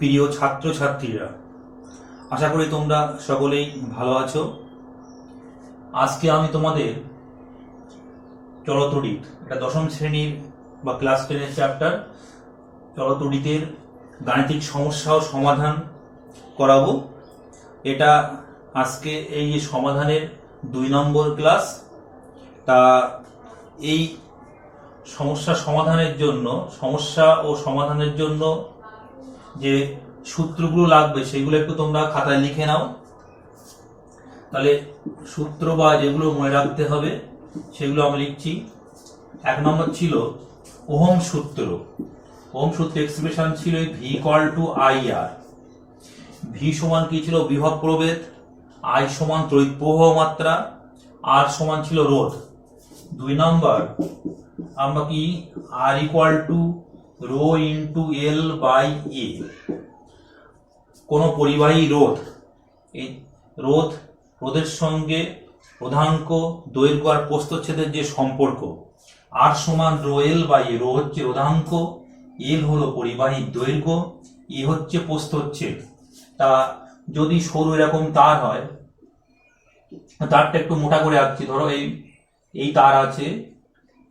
প্রিয় ছাত্রছাত্রীরা, আশা করি তোমরা সকলেই ভালো আছো। আজকে আমি তোমাদের চলতড়িৎ, এটা দশম শ্রেণীর বা ক্লাস 10-এর চ্যাপ্টার চলতড়িতের গাণিতিক সমস্যা ও সমাধান করাবো। এটা আজকে এই সমাধানের 2 নম্বর ক্লাস। তা এই সমস্যা ও সমাধানের জন্য যে সূত্রগুলো লাগবে সেগুলো একটু তোমরা খাতায় লিখে নাও। তাহলে সূত্র বা যেগুলো মনে রাখতে হবে সেগুলো আমি লিখছি। 1 নম্বর ছিল ওহম সূত্র। ওহম সূত্র এক্সপ্রেশন ছিল V = IR। V সমান কি ছিল? বিভব প্রভেদ। I সমান তড়িৎ প্রবাহ মাত্রা। R সমান ছিল রোধ। 2 নম্বর আমরা কি R = ρ × L/A। কোন পরিবাহী রোধ, এই রোধের সঙ্গে রোধাঙ্ক, দৈর্ঘ্য আর প্রস্থচ্ছেদের যে সম্পর্ক, R সমান ρL/A। রো হচ্ছে রোধাঙ্ক, L হলো পরিবাহীর দৈর্ঘ্য, A হচ্ছে প্রস্থচ্ছেদ। তা যদি সরু এরকম তার হয়, তারটা একটু মোটা করে আঁকছি। ধরো এই তার আছে,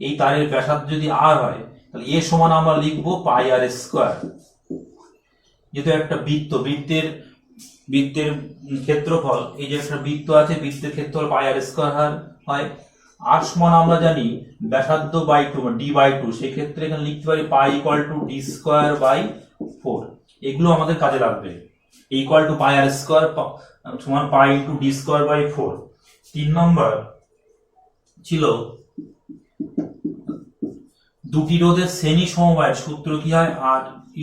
এই তারের ব্যাসার্ধ যদি R হয় তাহলে A সমান আমরা লিখবো πr²। যেহেতু একটা বৃত্তের ক্ষেত্রফল, এই যে একটা বৃত্ত আছে, বৃত্তের ক্ষেত্রফল πr² হয়। R সমান আমরা জানি ব্যাসার্ধ /2 d/2, সেই ক্ষেত্রে এখানে লিখতে পারি π = d²/4। এগুলো আমাদের কাজে লাগবে। πr² সমান π × d²/4। 3 নম্বর ছিল দুটি রোধের শ্রেণী সমবায়ের সূত্র কি হয়? R =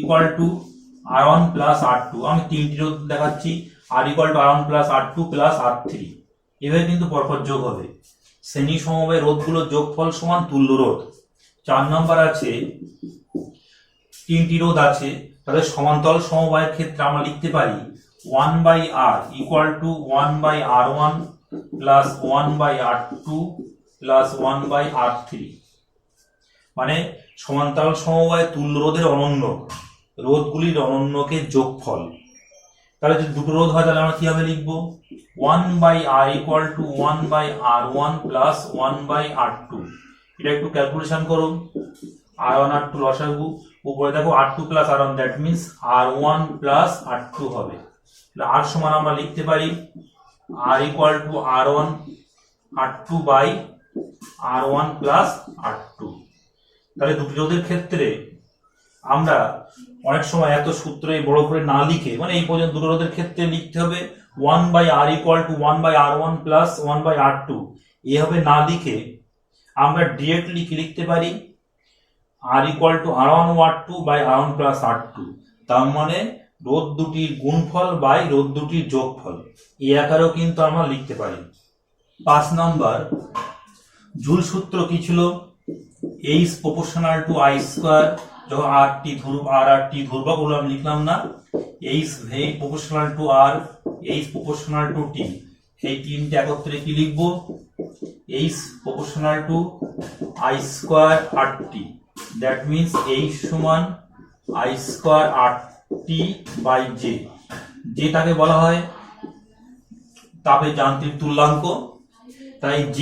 R1 + R2। আমি তিনটি রোধ দেখাচ্ছি। R = R1 + R2 + R3। এভাবে কিন্তু পরপর যোগ হবে। শ্রেণী সমবায় রোধগুলোর যোগফল সমান তুল্য রোধ। 4 নম্বর আছে তিনটি রোধ আছে, তাদের সমান্তরাল সমবায়ের ক্ষেত্রে আমরা লিখতে পারি 1/R = 1/R1 + 1/R2 + 1/R3। মানে সমান্তরাল সমবায় তুল্য রোধের অনন্য, রোধগুলির অনন্যকের যোগফল। তাহলে যদি দুটো রোধ হয় তাহলে আমরা কিভাবে লিখবো? 1/R = 1/R1 + 1/R2। এটা একটু ক্যালকুলেশন করো। R1 R2 লসাগু, উপরে দেখো R2 + R1, that means R1 + R2 হবে। R সমান আমরা লিখতে পারি R = R1 R2/R1 + R2। তাহলে দুটি রোধের ক্ষেত্রে আমরা অনেক সময় এত সূত্র বড় করে না লিখে, মানে এই পর্যন্ত দুটো রোধের ক্ষেত্রে লিখতে হবে 1/R = 1/R1 + 1/R2, এভাবে না লিখে আমরা ডিরেক্টলি কি লিখতে পারি? R = R1 R2/R1 + R2। তার মানে রোধ দুটির গুণফল বাই রোধ দুটির যোগফল, এই আকারেও কিন্তু আমরা লিখতে পারি। 5 নম্বর জুল সূত্র কি ছিল? H = I²। যখন RT ধ্রুবক হলো আমি লিখলাম না, H = R, H = T। এই তিনটে একত্রে কি লিখবো? H = I²RT। That means H সমান I²RT/J। যেটাকে বলা হয় তাপের যান্ত্রিক তুল্যাঙ্ক। তাই J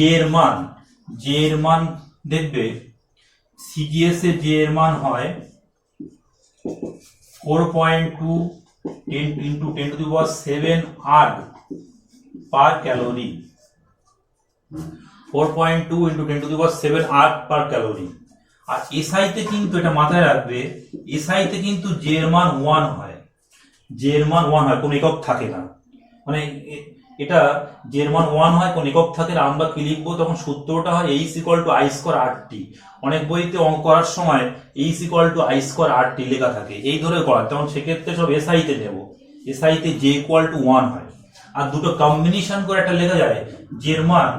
এর মান দেখবে CGS এ J এর মান হয় 4.2 × 10⁷ R per calorie। 4.2 × 10⁷ R per calorie। আর SI তে কিন্তু এটা মাথায় রাখবে, SI তে কিন্তু J এর মান 1 হয়। J এর মান 1 হয়, কোনো একক থাকে না। মানে এটা J এর মান 1 হয়, কোনো একক থাকে না। আমরা কি লিখবো তখন? সূত্রটা হয় H = I²RT। অনেক বইতে অঙ্ক করার সময় H = I²RT লেখা থাকে, এই ধরে করা, তখন সেক্ষেত্রে সব SI তে নেব। SI তে J = 1 হয়। আর দুটো কম্বিনেশন করে একটা লেখা যায় J এর মান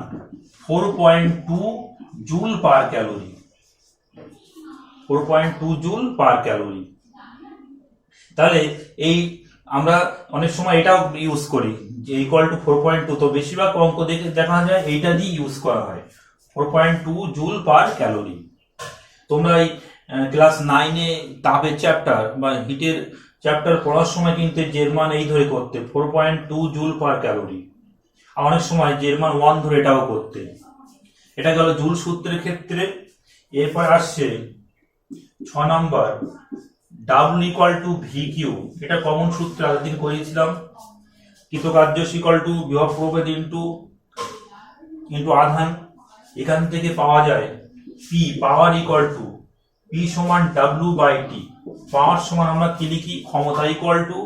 4.2 joule per calorie. 4.2 joule per calorie. তাহলে এই আমরা অনেক সময় এটাও ইউজ করি যে = 4.2, তো বেশিরভাগ অঙ্ক দেখা যায় এইটা দিয়ে ইউজ করা হয়, 4.2 জুল পার ক্যালোরি। তোমরা এই ক্লাস 9-এ তাপের চ্যাপ্টার বা হিটের চ্যাপ্টার পড়ার সময় কিন্তু জের মান এই ধরে করতে 4.2 জুল পার ক্যালোরি, অনেক সময় জের মান 1 ধরে এটাও করতে। এটা গেল জুল সূত্রের ক্ষেত্রে। এরপর আসছে 6 number W equal to V Q. এটা কমন সূত্র আগের দিন করেছিলাম। কৃতকার্য ইকুয়াল টু বিভব প্রভেদ ইন্টু আধান। এখান থেকে পাওয়া যায় P power equal to P সমান ডাব্লিউ বাই টি। পাওয়ার সমান আমরা কি লিখি, ক্ষমতা ইকুয়াল টু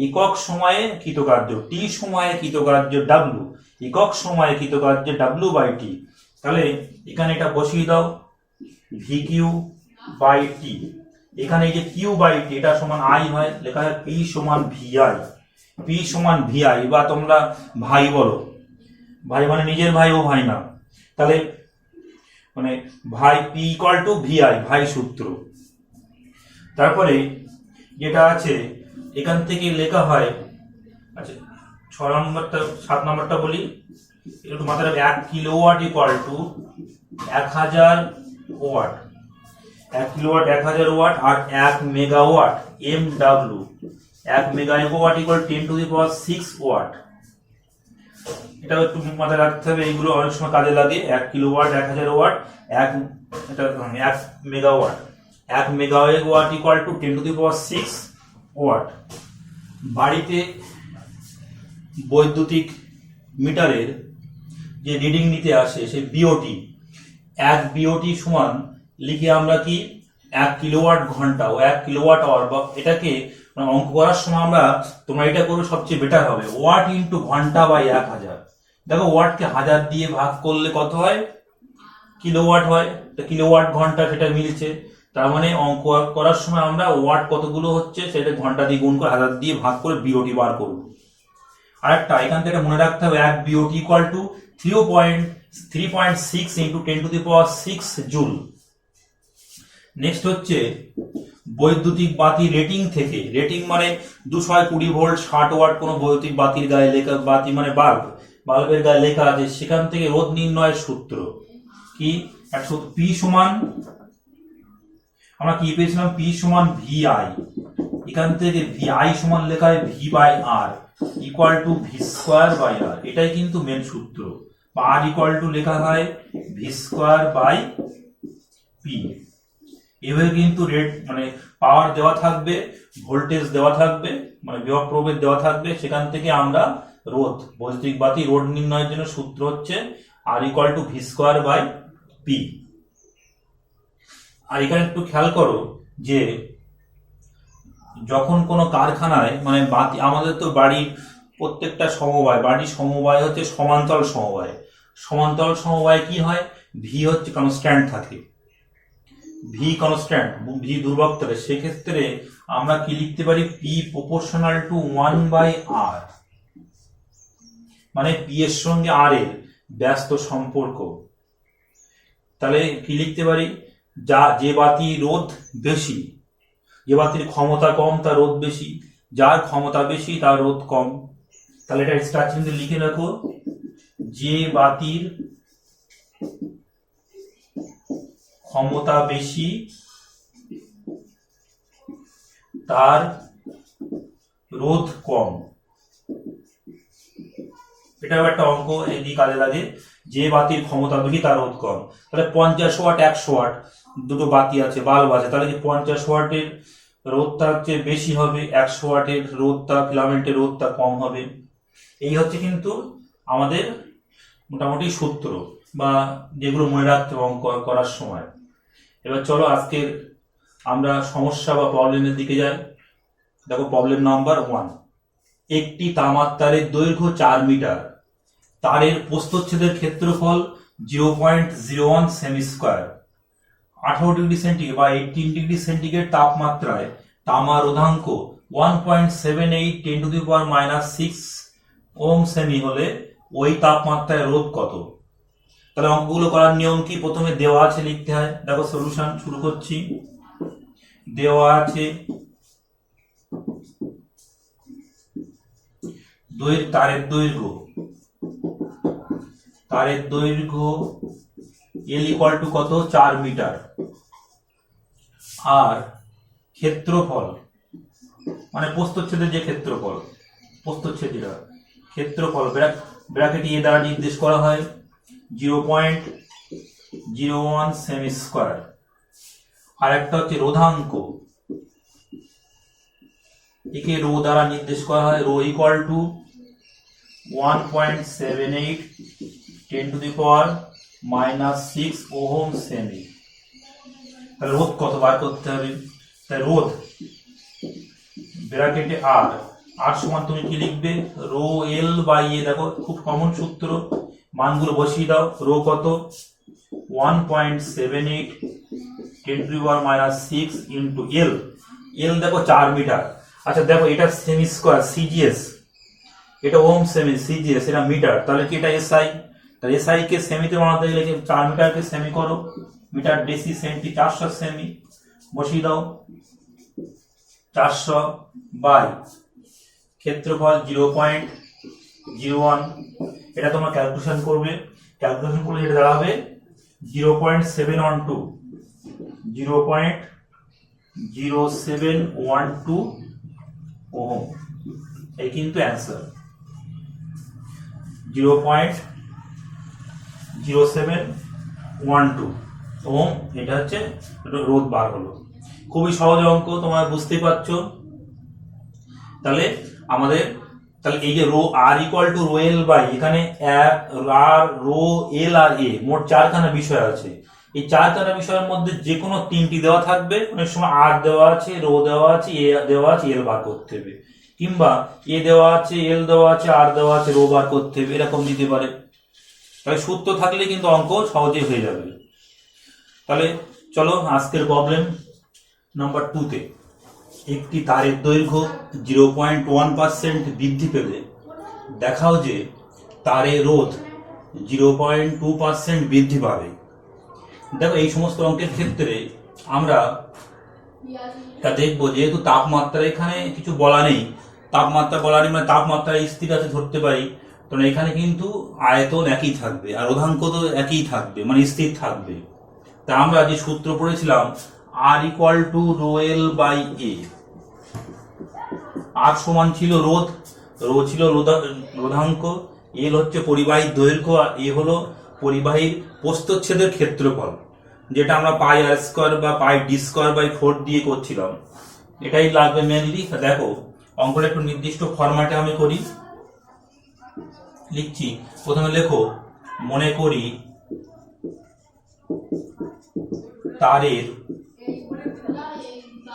একক সময়ে কৃতকার্য, টি সময়ে কৃতকার্য ডাব্লিউ, একক সময়ে কৃতকার্য ডাব্লিউ বাই টি। তাহলে এখানে এটা বসিয়ে দাও, ভি কিউ বাই টি। এখানে এই যে কিউ বাই টি এটা সমান আই হয়, লেখা হয় পি সমান ভিআই। পি সমান ভিআই, বা তোমরা ভাই বলো, ভাই মানে নিজের ভাই ও ভাই না, তাহলে মানে ভাই পি ইকুয়াল টু ভিআই, ভাই সূত্র। তারপরে যেটা আছে এখান থেকে লেখা হয়, আচ্ছা 6 নম্বরটা 7 নম্বরটা বলি একটু মাথায় রাখবে। 1 kilowatt equal to 1000 watt. 1 kilowatt 1000 watt, আর 1 megawatt M W, 1 megawatt equal 10 to the power 6 watt. এটা একটু মাথায় রাখতে হবে, এইগুলো অনেক সময় কাজে লাগে। 1 kilowatt 1000 watt, 1 megawatt, 1 megawatt equal to 10 to the power 6 watt. বাড়িতে বৈদ্যুতিক মিটারের যে রিডিং নিতে আসে সেই বিওটি, 1 বিওটি সমান লিখে আমরা কি 1 কিলোওয়াট ঘন্টা ও 1 কিলোওয়াট আওয়ার, বা এটাকে অঙ্ক করার সময় আমরা, তোমরা এটা করো সবচেয়ে বেটার হবে, ওয়াট ইন্টু ঘন্টা বাই 1000। দেখো ওয়াটকে 1000 দিয়ে ভাগ করলে কত হয়, কিলোওয়াট হয়। কিলোওয়াট ঘন্টা সেটা মিলছে, তার মানে অঙ্ক করার সময় আমরা ওয়াট কতগুলো হচ্ছে সেটা ঘন্টা দিয়ে গুণ করে 1000 দিয়ে ভাগ করে বিওটি বার করব। আরেকটা এখান থেকে মনে রাখতে হবে, 1 BOT equal two 3.6 into 10 to the power 6 joule. Next হচ্ছে বৈদ্যুতিক বাতি রেটিং থেকে, রেটিং মানে 220 ভোল্ট 60 ওয়াট কোনো বৈদ্যুতিক বাতির গায়ে লেখা, বাতি মানে বাল্বের গায়ে লেখা আছে, সেখান থেকে রোধ নির্ণয়ের সূত্র কি, পি সমান আমরা কি পেয়েছিলাম, পি সমান ভিআই। এখান থেকে ভিআই সমান লেখা হয় V by R equal to V square by R. এটাই কিন্তু মেন সূত্র। বা আর ইকুয়াল টু লেখা হয় ভি স্কোয়ার বাই পি। এভাবে কিন্তু রেট মানে পাওয়ার দেওয়া থাকবে, ভোল্টেজ দেওয়া থাকবে, মানে বিভব প্রভেদ দেওয়া থাকবে, সেখান থেকে আমরা রোধ, বৈদ্যুতিক বাতি রোধ নির্ণয়ের জন্য সূত্র হচ্ছে R equal to V square by P. আর এখানে একটু খেয়াল করো যে যখন কোনো কারখানায় মানে বাতি, আমাদের তো বাড়ির প্রত্যেকটা সমবায়, বাড়ির সমবায় হচ্ছে সমান্তরাল সমবায়। সমান্তরাল সমবায় কি হয়, ভি হচ্ছে কনস্ট্যান্ট থাকে, ভি কনস্ট্যান্ট, ভি ধ্রুবক থাকে। সেক্ষেত্রে আমরা কি লিখতে পারি, পি প্রপোর্শনাল টু 1 বাই আর, মানে পি এর সঙ্গে আর এর ব্যস্ত সম্পর্ক। তাহলে কি লিখতে পারি, যে বাতি রোধ বেশি, যে বাতির ক্ষমতা কম তার রোধ বেশি, যার ক্ষমতা বেশি তার রোধ কম। তাহলে এটা স্টার্টিংয়ে লিখে রাখো, যে বাতির ক্ষমতা বেশি তার রোধ কম। এটাও একটা অঙ্ক, এদিকে কাজে লাগে, যে বাতির ক্ষমতা বেশি তার রোধ কম। তাহলে 50 ওয়াট 100 ওয়াট দুটো বাতি আছে, বাল্ব আছে, তাহলে কি 50 ওয়াটের রোধটা হচ্ছে বেশি হবে, 100 ওয়াটের রোধটা, ফিলামেন্টের রোধটা কম হবে। এই হচ্ছে কিন্তু আমাদের মোটামুটি সূত্র, বা যেগুলো মনে রাখতে হবে অঙ্ক করার সময়। এবার চলো আজকের আমরা সমস্যা বা প্রবলেমের দিকে যাই। দেখো প্রবলেম নাম্বার 1, একটি তামার দৈর্ঘ্য 4 মিটার, তারের প্রস্থচ্ছেদের ক্ষেত্রফল 0.01 সেমি স্কয়ার, 18 ডিগ্রি সেন্টিগ্রেড বা 18 ডিগ্রি সেন্টিগ্রেড তাপমাত্রায় তামা রোধাঙ্ক 1.78 10 to the power -6 ohm semi হলে ওই তাপমাত্রায় রোধ কত। তাহলে অঙ্কগুলো করার নিয়ম কি, প্রথমে দেওয়া আছে লিখতে হয়। দেখো সলিউশন শুরু করছি। দেওয়া আছে তারের দৈর্ঘ্য এল ইকুয়াল টু কত, 4 মিটার, আর ক্ষেত্রফল মানে প্রস্থচ্ছেদের যে ক্ষেত্রফল, প্রস্থচ্ছেদ যেটা ক্ষেত্রফল ব্র্যাকেট এ দ্বারা নির্দেশ করা হয় 0.01 সেমি স্কয়ার। আর একটা হচ্ছে রোধাঙ্ক, একে রো দ্বারা নির্দেশ করা হয় রো ইকুয়াল টু 1.78 10⁻⁻6 ওহম সেমি। তাহলে রোধ কত বার করতে হবে? তাই রোধ ব্র্যাকেটে আর সমান তুমি কি লিখবে? রো এল বাই এ। দেখো খুব কমন সূত্র, মানগুলো বসিয়ে দাও। রো কত? 1.78 10⁻⁻6 ইন্টু এল। এল দেখো 4 মিটার। আচ্ছা দেখো এটা সেমি স্কয়ার সিজিএস, এটা ওহম সেমি সিজিএস, এটা মিটার, তাহলে কি এটা এসআই? তাহলে এসআই কে সেমিতে বানাতে গেলে 4 মিটারকে সেমি করো, মিটার ডেসি সেন্টি 400 সেমি বসিয়ে দাও। 400 বাই ক্ষেত্রফল 0.01, এটা তোমরা ক্যালকুলেশন করবে। ক্যালকুলেশন করলে এটা দাঁড়াবে 0.712 0.0712 ওহম। এই কিন্তু অ্যান্সার 0.0712 ওহম। এটা হচ্ছে রোধ বার হলো। খুবই সহজ অঙ্ক, তোমরা বুঝতেই পারছো। তাহলে আমাদের এই যে rho R equal to rho L by, এখানে আর রো এল আর এ মোট 4খানা বিষয় আছে। এই 4খানা বিষয়ের মধ্যে যে কোনো 3টি দেওয়া থাকবে, অনেক সময় আর দেওয়া আছে, রো দেওয়া আছে, এ দেওয়া আছে, এল বার করতে হবে, কিংবা এ দেওয়া আছে, এল দেওয়া আছে, আর দেওয়া আছে, রো বার করতে হবে, এরকম দিতে পারে। তাহলে সূত্র থাকলে কিন্তু অঙ্ক সহজেই হয়ে যাবে। তাহলে চলো আজকের প্রবলেম নাম্বার 2 তে। একটি তারের দৈর্ঘ্য 0.1% বৃদ্ধি পেলে দেখাও যে তারের রোধ 0.2% বৃদ্ধি পাবে। দেখো এই সমস্ত অঙ্কের ক্ষেত্রে আমরা দেখবো, যেহেতু তাপমাত্রা এখানে কিছু বলা নেই, মানে তাপমাত্রা স্থির আছে ধরতে পারি, তো এখানে কিন্তু আয়তন একই থাকবে আর রোধাঙ্ক তো একই থাকবে, মানে স্থির থাকবে। তা আমরা যে সূত্র পড়েছিলাম R equal to rho L by A, R সমান ছিল রোধ, রো ছিল রোধাঙ্ক, এল হচ্ছে পরিবাহীর দৈর্ঘ্য, আর এ হলো পরিবাহীর প্রস্থচ্ছেদের ক্ষেত্রফল, যেটা আমরা পাই আর স্কয়ার বা পাই ডি স্কয়ার বাই 4 দিয়ে করছিলাম। এটাই লাগবে মেনলি। দেখো অঙ্কটা একটু নির্দিষ্ট ফরম্যাটে আমি করি, লিখছি। প্রথমে লেখো, মনে করি তারের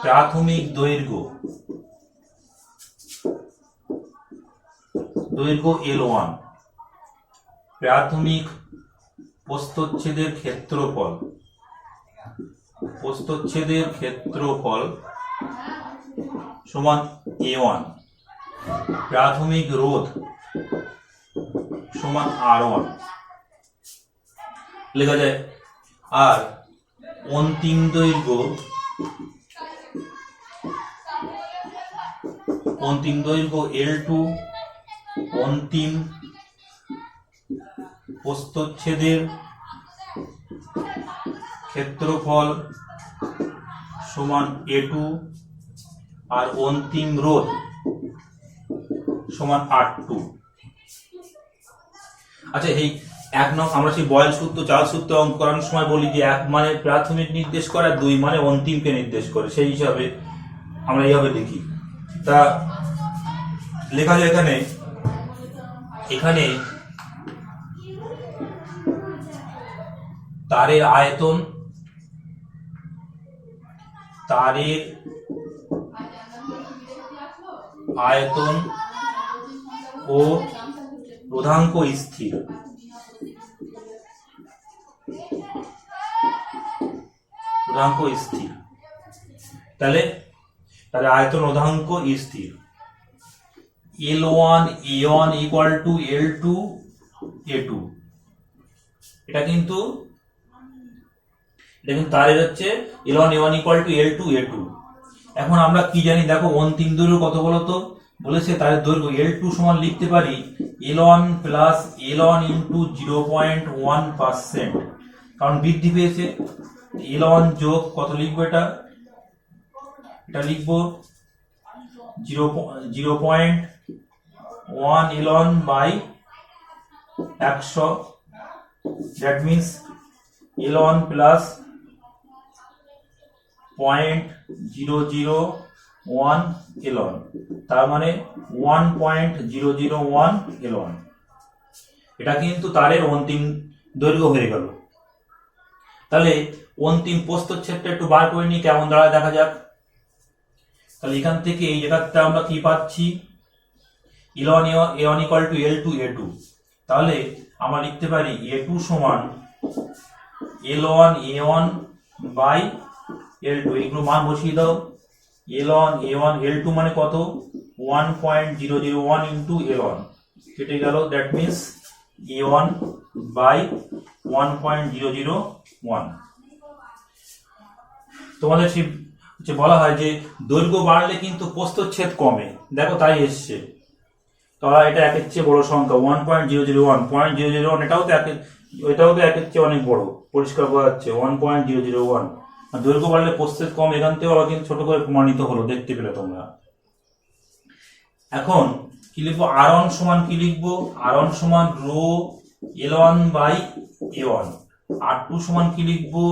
প্রাথমিক দৈর্ঘ্য L1, প্রাথমিক প্রস্থচ্ছেদের ক্ষেত্রফল সমান A1, প্রাথমিক রোধ সমান R1 লেখা যায়। আর অন্তিম দৈর্ঘ্য L2, অন্তিম প্রস্থচ্ছেদের ক্ষেত্রফল সমান A2, আর অন্তিম রোধ সমান R2। আচ্ছা, এই এক নং আমরা সেই বয়েল সূত্র, চার্লস সূত্র অঙ্ক করানোর সময় বলি যে 1 মানে প্রাথমিক নির্দেশ করে, 2 মানে অন্তিমকে নির্দেশ করে, সেই হিসাবে আমরা এইভাবে লিখি। তা লেখা যায় এখানে তারের আয়তন ও রোধাঙ্ক স্থির। তাহলে আয়তন রোধাঙ্ক স্থির। L1 A1 equal to L2 A2, এটা কিন্তু তারের হচ্ছে L1 A1 equal to L2 A2। এখন আমরা কি জানি? দেখো অন্তিম দৈর্ঘ্য কত বলতো? বলেছে তারের দৈর্ঘ্য L2 সমান লিখতে পারি L1 প্লাস L1 ইন্টু 0.1%, কারণ বৃদ্ধি পেয়েছে। L1 যোগ কত লিখবো? এটা লিখবো 0.1 এলন বাই 100, দ্যাট মিনস এলন প্লাস 0.001 এলন, তার মানে 1.001 এলন। এটা কিন্তু তারের অন্তিম দৈর্ঘ্য হয়ে গেল। তাহলে অন্তিম প্রস্থচ্ছেদটা একটু বার করে নিই, কেমন দাঁড়ায় দেখা যাক। তাহলে এখান থেকে এই জায়গাতে আমরা কি পাচ্ছি, Elon A1 equal to L2 A2। তাহলে আমরা লিখতে পারি A2 সমান L1 A1 বাই L2, এগুলো মান বসিয়ে দাও। L1 A1 L2 মানে কত, 1.001 ইন্টু L1 কেটে গেল, দ্যাট মিনস A1 বাই 1.001। তোমাদের বলা হয় যে দৈর্ঘ্য বাড়লে কিন্তু প্রস্থচ্ছেদ কমে, দেখো তাই এসছে। তাহলে এটা একের চেয়ে বড় সংখ্যা 1.001, এটাও তো একের চেয়ে অনেক বড়, পরিষ্কার বোঝা যাচ্ছে 1.001। দৈর্ঘ্য বাড়লে প্রস্থচ্ছেদ কম, এখান থেকেও আবার কিন্তু ছোট করে প্রমাণিত হলো, দেখতে পেলে তোমরা। এখন কি লিখবো, R1 সমান কি লিখবো, R1 সমান rho L1 by A1। R2 সমান কি লিখবো,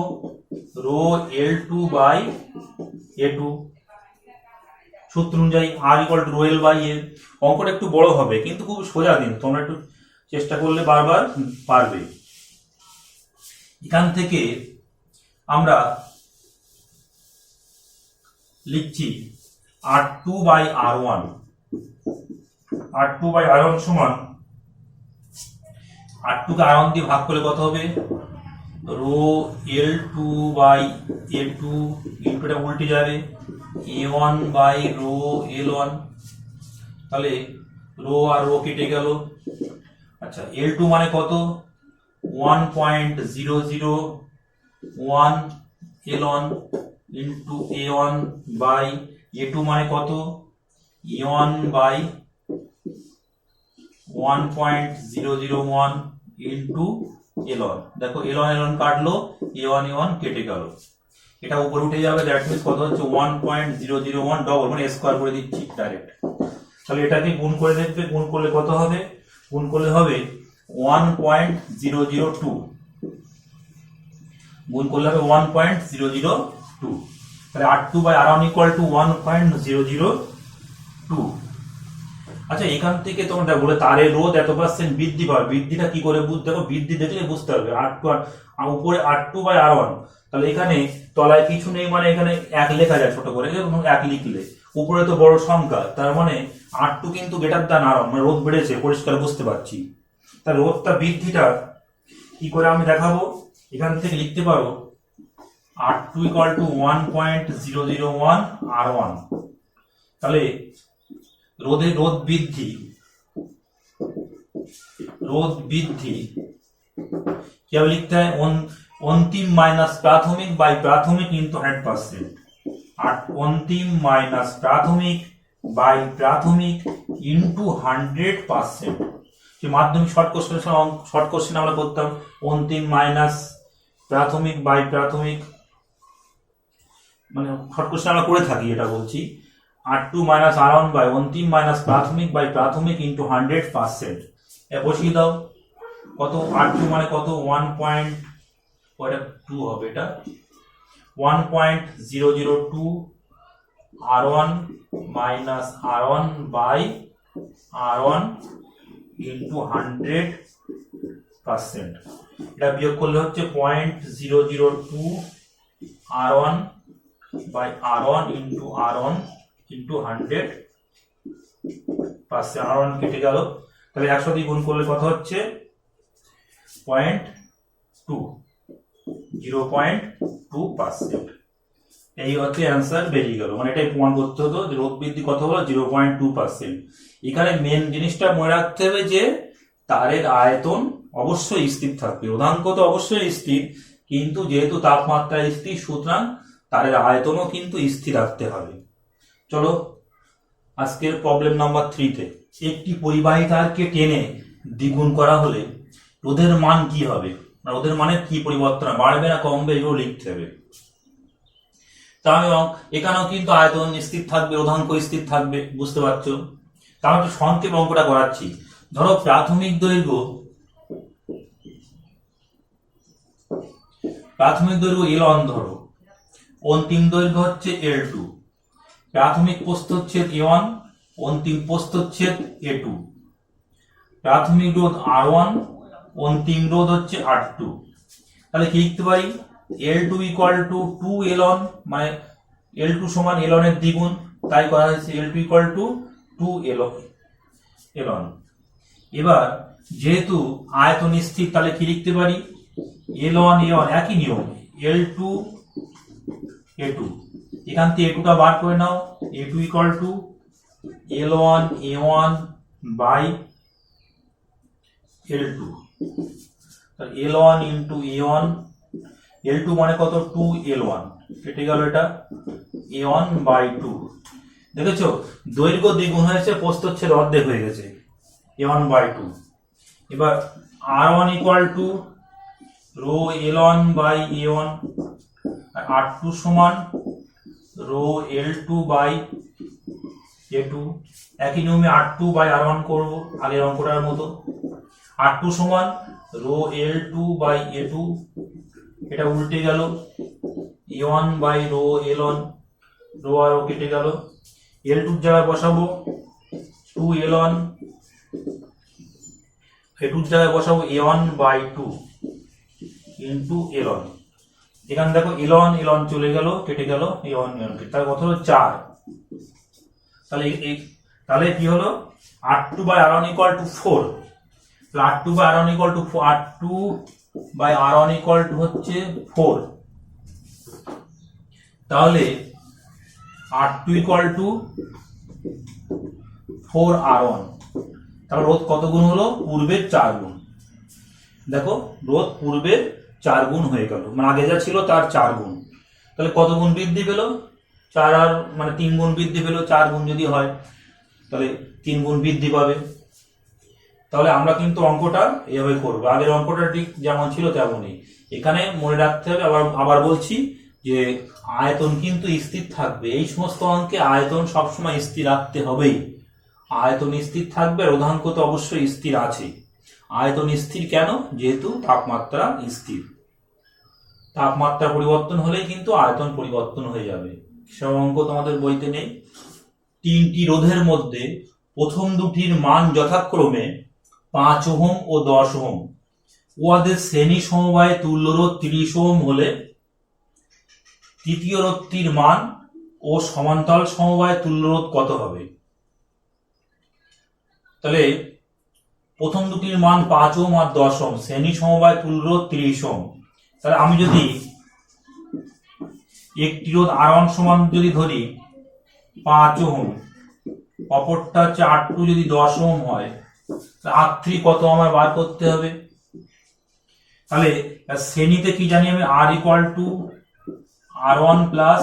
রো L2 বাই A2। সূত্র অনুযায়ী R equal to rho L by A। অঙ্কটা একটু বড় হবে কিন্তু খুব সোজা, কিন্তু তোমরা একটু চেষ্টা করলে বারবার পারবে। এখান থেকে আমরা লিখছি R2 by R1। R2 by R1 সমান, R2 কে R1 দিয়ে ভাগ করলে কত হবে, rho L2 by A2 into, এটা উল্টে যাবে, A1 বাই রো L1। তাহলে রো আর রো কেটে গেল। আচ্ছা, L2 মানে কত, 1.001 L1 into A1 by A2 মানে কত, A1 বাই 1.001 ইন্টু L1। দেখো L1 কাটলো, A1 কেটে গেল, এটা উপরে উঠে যাবে, দ্যাট মিন্স কত হচ্ছে 1.001 ডবল, মানে স্কয়ার করে দিচ্ছি ডাইরেক্ট। তাহলে এটাকে গুণ করে দেখবে, গুণ করলে কত হবে, গুণ করলে হবে 1.002, গুণ করলে হবে 1.002। তাহলে R2 by R1 equal two 1.002। আচ্ছা, এখান থেকে তোমরা বলে তারের রোধ এত পার্সেন্ট বৃদ্ধি পাবে, বৃদ্ধিটা কি করে বুঝতে হবে, বৃদ্ধি দেখলে বুঝতে হবে। উপরে R2 বাই R1, তাহলে এখানে তলায় কিছু নেই, মানে এখানে 1 লেখা যায় ছোট করে, 1 লিখলে উপরে তো বড় সংখ্যা, তার মানে R2 কিন্তু গ্রেটার দ্যান R1, মানে রোধ বেড়েছে, পরিষ্কার বুঝতে পারছি। তার রোধটা বৃদ্ধিটা কি করে আমি দেখাবো, এখান থেকে লিখতে পারো R2 ইকুয়াল টু 1.001 R1। তাহলে রোধ বৃদ্ধি কিভাবে লিখতে হয়, অন্তিম মাইনাস প্রাথমিক বাই প্রাথমিক ইন্টু 100%। আর অন্তিম মাইনাস প্রাথমিক বাই প্রাথমিক ইন্টু 100%। যে মাধ্যমিক শর্ট কোশ্চেন আমরা করতাম, অন্তিম মাইনাস প্রাথমিক বাই প্রাথমিক, মানে শর্ট কোশ্চেন আমরা করে থাকি, এটা বলছি। R2 মাইনাস R1 বাই অন্তিম মাইনাস প্রাথমিক বাই প্রাথমিক ইন্টু 100%। এ বসিয়ে দাও, কত R2 মানে কত, 1.2 হবে, এটা 1.002 R1 minus R1 by R1 into 100%। এটা বিয়োগ করলে হচ্ছে 0.002 R1 by R1 into R1 into 100%। R1 কেটে গেল, তাহলে 100 দিয়ে গুণ করলে কত হচ্ছে, 0.2%। এই হচ্ছে অ্যান্সার বেরিয়ে গেল, মানে এটাই প্রমাণ করতে হতো যে রোধ বৃদ্ধি কত হলো, 0.2%। এখানে মেন জিনিসটা মনে রাখতে হবে যে তারের আয়তন অবশ্যই স্থির থাকবে, রোধাঙ্ক তো অবশ্যই স্থির, কিন্তু যেহেতু তাপমাত্রা স্থির, সুতরাং তারের আয়তনও কিন্তু স্থির রাখতে হবে। চলো আজকের প্রবলেম নাম্বার 3-তে, একটি পরিবাহী তারকে টেনে দ্বিগুণ করা হলে রোধের মান কি হবে, রোধের মানের কি পরিবর্তন, বাড়বে না কমবে, এগুলো লিখতে হবে। এবং এখানেও কিন্তু আয়তন স্থির থাকবে, রোধাঙ্ক স্থির থাকবে, বুঝতে পারছো? তাহলে একটু সংক্ষেপ অঙ্কটা করাচ্ছি। ধরো প্রাথমিক দৈর্ঘ্য L1 ধরো, অন্তিম দৈর্ঘ্য হচ্ছে L2, প্রাথমিক প্রস্থচ্ছেদ A1, অন্তিম প্রস্থচ্ছেদ A2, প্রাথমিক রোধ R1, অন্তিম রোধ হচ্ছে R2। তাহলে কি লিখতে পারি? L2 ইকুয়াল টু 2L1, মানে L2 সমান L1 এর দ্বিগুণ, তাই করা হয়েছে L2 ইকুয়াল টু 2L1। এবার যেহেতু আয়তন স্থির, তাহলে কি লিখতে পারি? L1 A1 একই নিয়ম, L2 A2, এখান থেকে A2 টা বার করে নাও, A2 equal to L1 A1 by L2, L1 into A1, L2 মানে কত? 2L1, কেটে গেল এটা, A1 বাই 2। দেখেছো দৈর্ঘ্য দ্বিগুণ হয়েছে, প্রস্থচ্ছেদ অর্ধেক হয়ে গেছে, A1 বাই 2। এবার R1 equal to rho L1 by A1, আর R2 সমান রো L2 বাই A2। একই নিয়মে R2 বাই R1 করব আগের অঙ্কটার মতো। R2 সমান রো L2 বাই A2, এটা উল্টে গেল, A1 by rho L1, rho আর ও কেটে গেল, L2 এর জায়গায় বসাবো 2L1, A2 এর জায়গায় বসাবো A1 বাই 2 ইন্টু L1। এখানে দেখো L1 L1 চলে গেল, কেটে গেল, A1 A1 তাহলে কত হলো? 4। তাহলে কি হলো? R2 by R1 equal to 4। R2 by R1 equal to R2 by R1 equal to হচ্ছে 4। তাহলে R2 ইকুয়াল টু 4R1। তাহলে রোধ কত গুণ হলো? পূর্বের 4 গুণ। দেখো রোধ পূর্বের 4 গুণ হয়ে গেল, মানে আগে যা ছিল তার 4 গুণ। তাহলে কত গুণ বৃদ্ধি পেল? 4 আর মানে 3 গুণ বৃদ্ধি পেল। 4 গুণ যদি হয় তাহলে 3 গুণ বৃদ্ধি পাবে। তাহলে আমরা কিন্তু অঙ্কটা এভাবে করবো, আগের অঙ্কটা ঠিক যেমন ছিল তেমনই। এখানে মনে রাখতে হবে, আবার বলছি যে আয়তন কিন্তু স্থির থাকবে। এই সমস্ত অঙ্কে আয়তন সবসময় স্থির রাখতে হবেই। আয়তন স্থির থাকবে, রোধাঙ্ক তো অবশ্যই স্থির আছে। আয়তন স্থির কেন? যেহেতু তাপমাত্রা স্থির। তাপমাত্রা পরিবর্তন হলেই কিন্তু আয়তন পরিবর্তন হয়ে যাবে। সব অঙ্ক তোমাদের বইতে নেই। 3টি রোধের মধ্যে প্রথম দুটির মান যথাক্রমে 5 ওহম ও 10 ওহম। উহাদের শ্রেণী সমবায়ে তুল্য রোধ 30 ওহম হলে তৃতীয় রোধটির মান ও সমান্তরাল সমবায়ে তুল্য রোধ কত হবে? তাহলে প্রথম দুটির মান 5 ওহম আর 10 ওহম, শ্রেণী সমবায়ে তুল্য রোধ 30 ওহম। তাহলে আমি যদি একটি রোধ R1 সমান যদি ধরি 5 ওহম, অপরটা হচ্ছে R2 যদি 10 ওহম হয়, R3 কত আমার বার করতে হবে? তাহলে শ্রেণীতে কি জানি আমি? R equal two R1 plus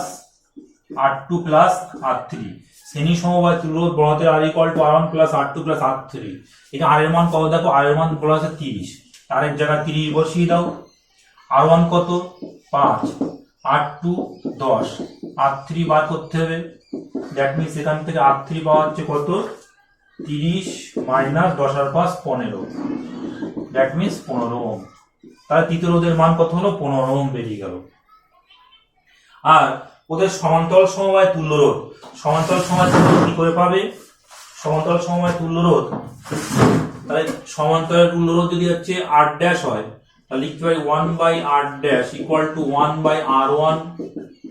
R2 plus R3। শ্রেণী সমবায় তুল্য রোধ বড় হাতের R equal two R1 plus R2 plus R3। এখানে R এর মান কত? দেখো R এর মান বলা আছে 30, তার এক জায়গায় 30 বসিয়ে দাও। R1 কত? 5, R2 10, R3 বার করতে হবে। দ্যাট মিনস এখান থেকে R3 পাওয়া হচ্ছে কত? 30 মাইনাস 10 আর 5 15, দ্যাট মিনস 15 ওহম। তাহলে তৃতীয় রোধের মান কত হলো? 15 ওহম বেরিয়ে গেল। আর ওদের সমান্তরাল সমবায় তুল্য রোধ, সমান্তরাল সমবায় তুল্য রোধ কি করে পাবে? সমান্তরাল সমবায় তুল্য রোধ, তাহলে সমান্তরাল তুল্য রোধ যদি হচ্ছে R ড্যাশ হয়, তাহলে লিখতে পারি 1 by R dash equal to 1 by R1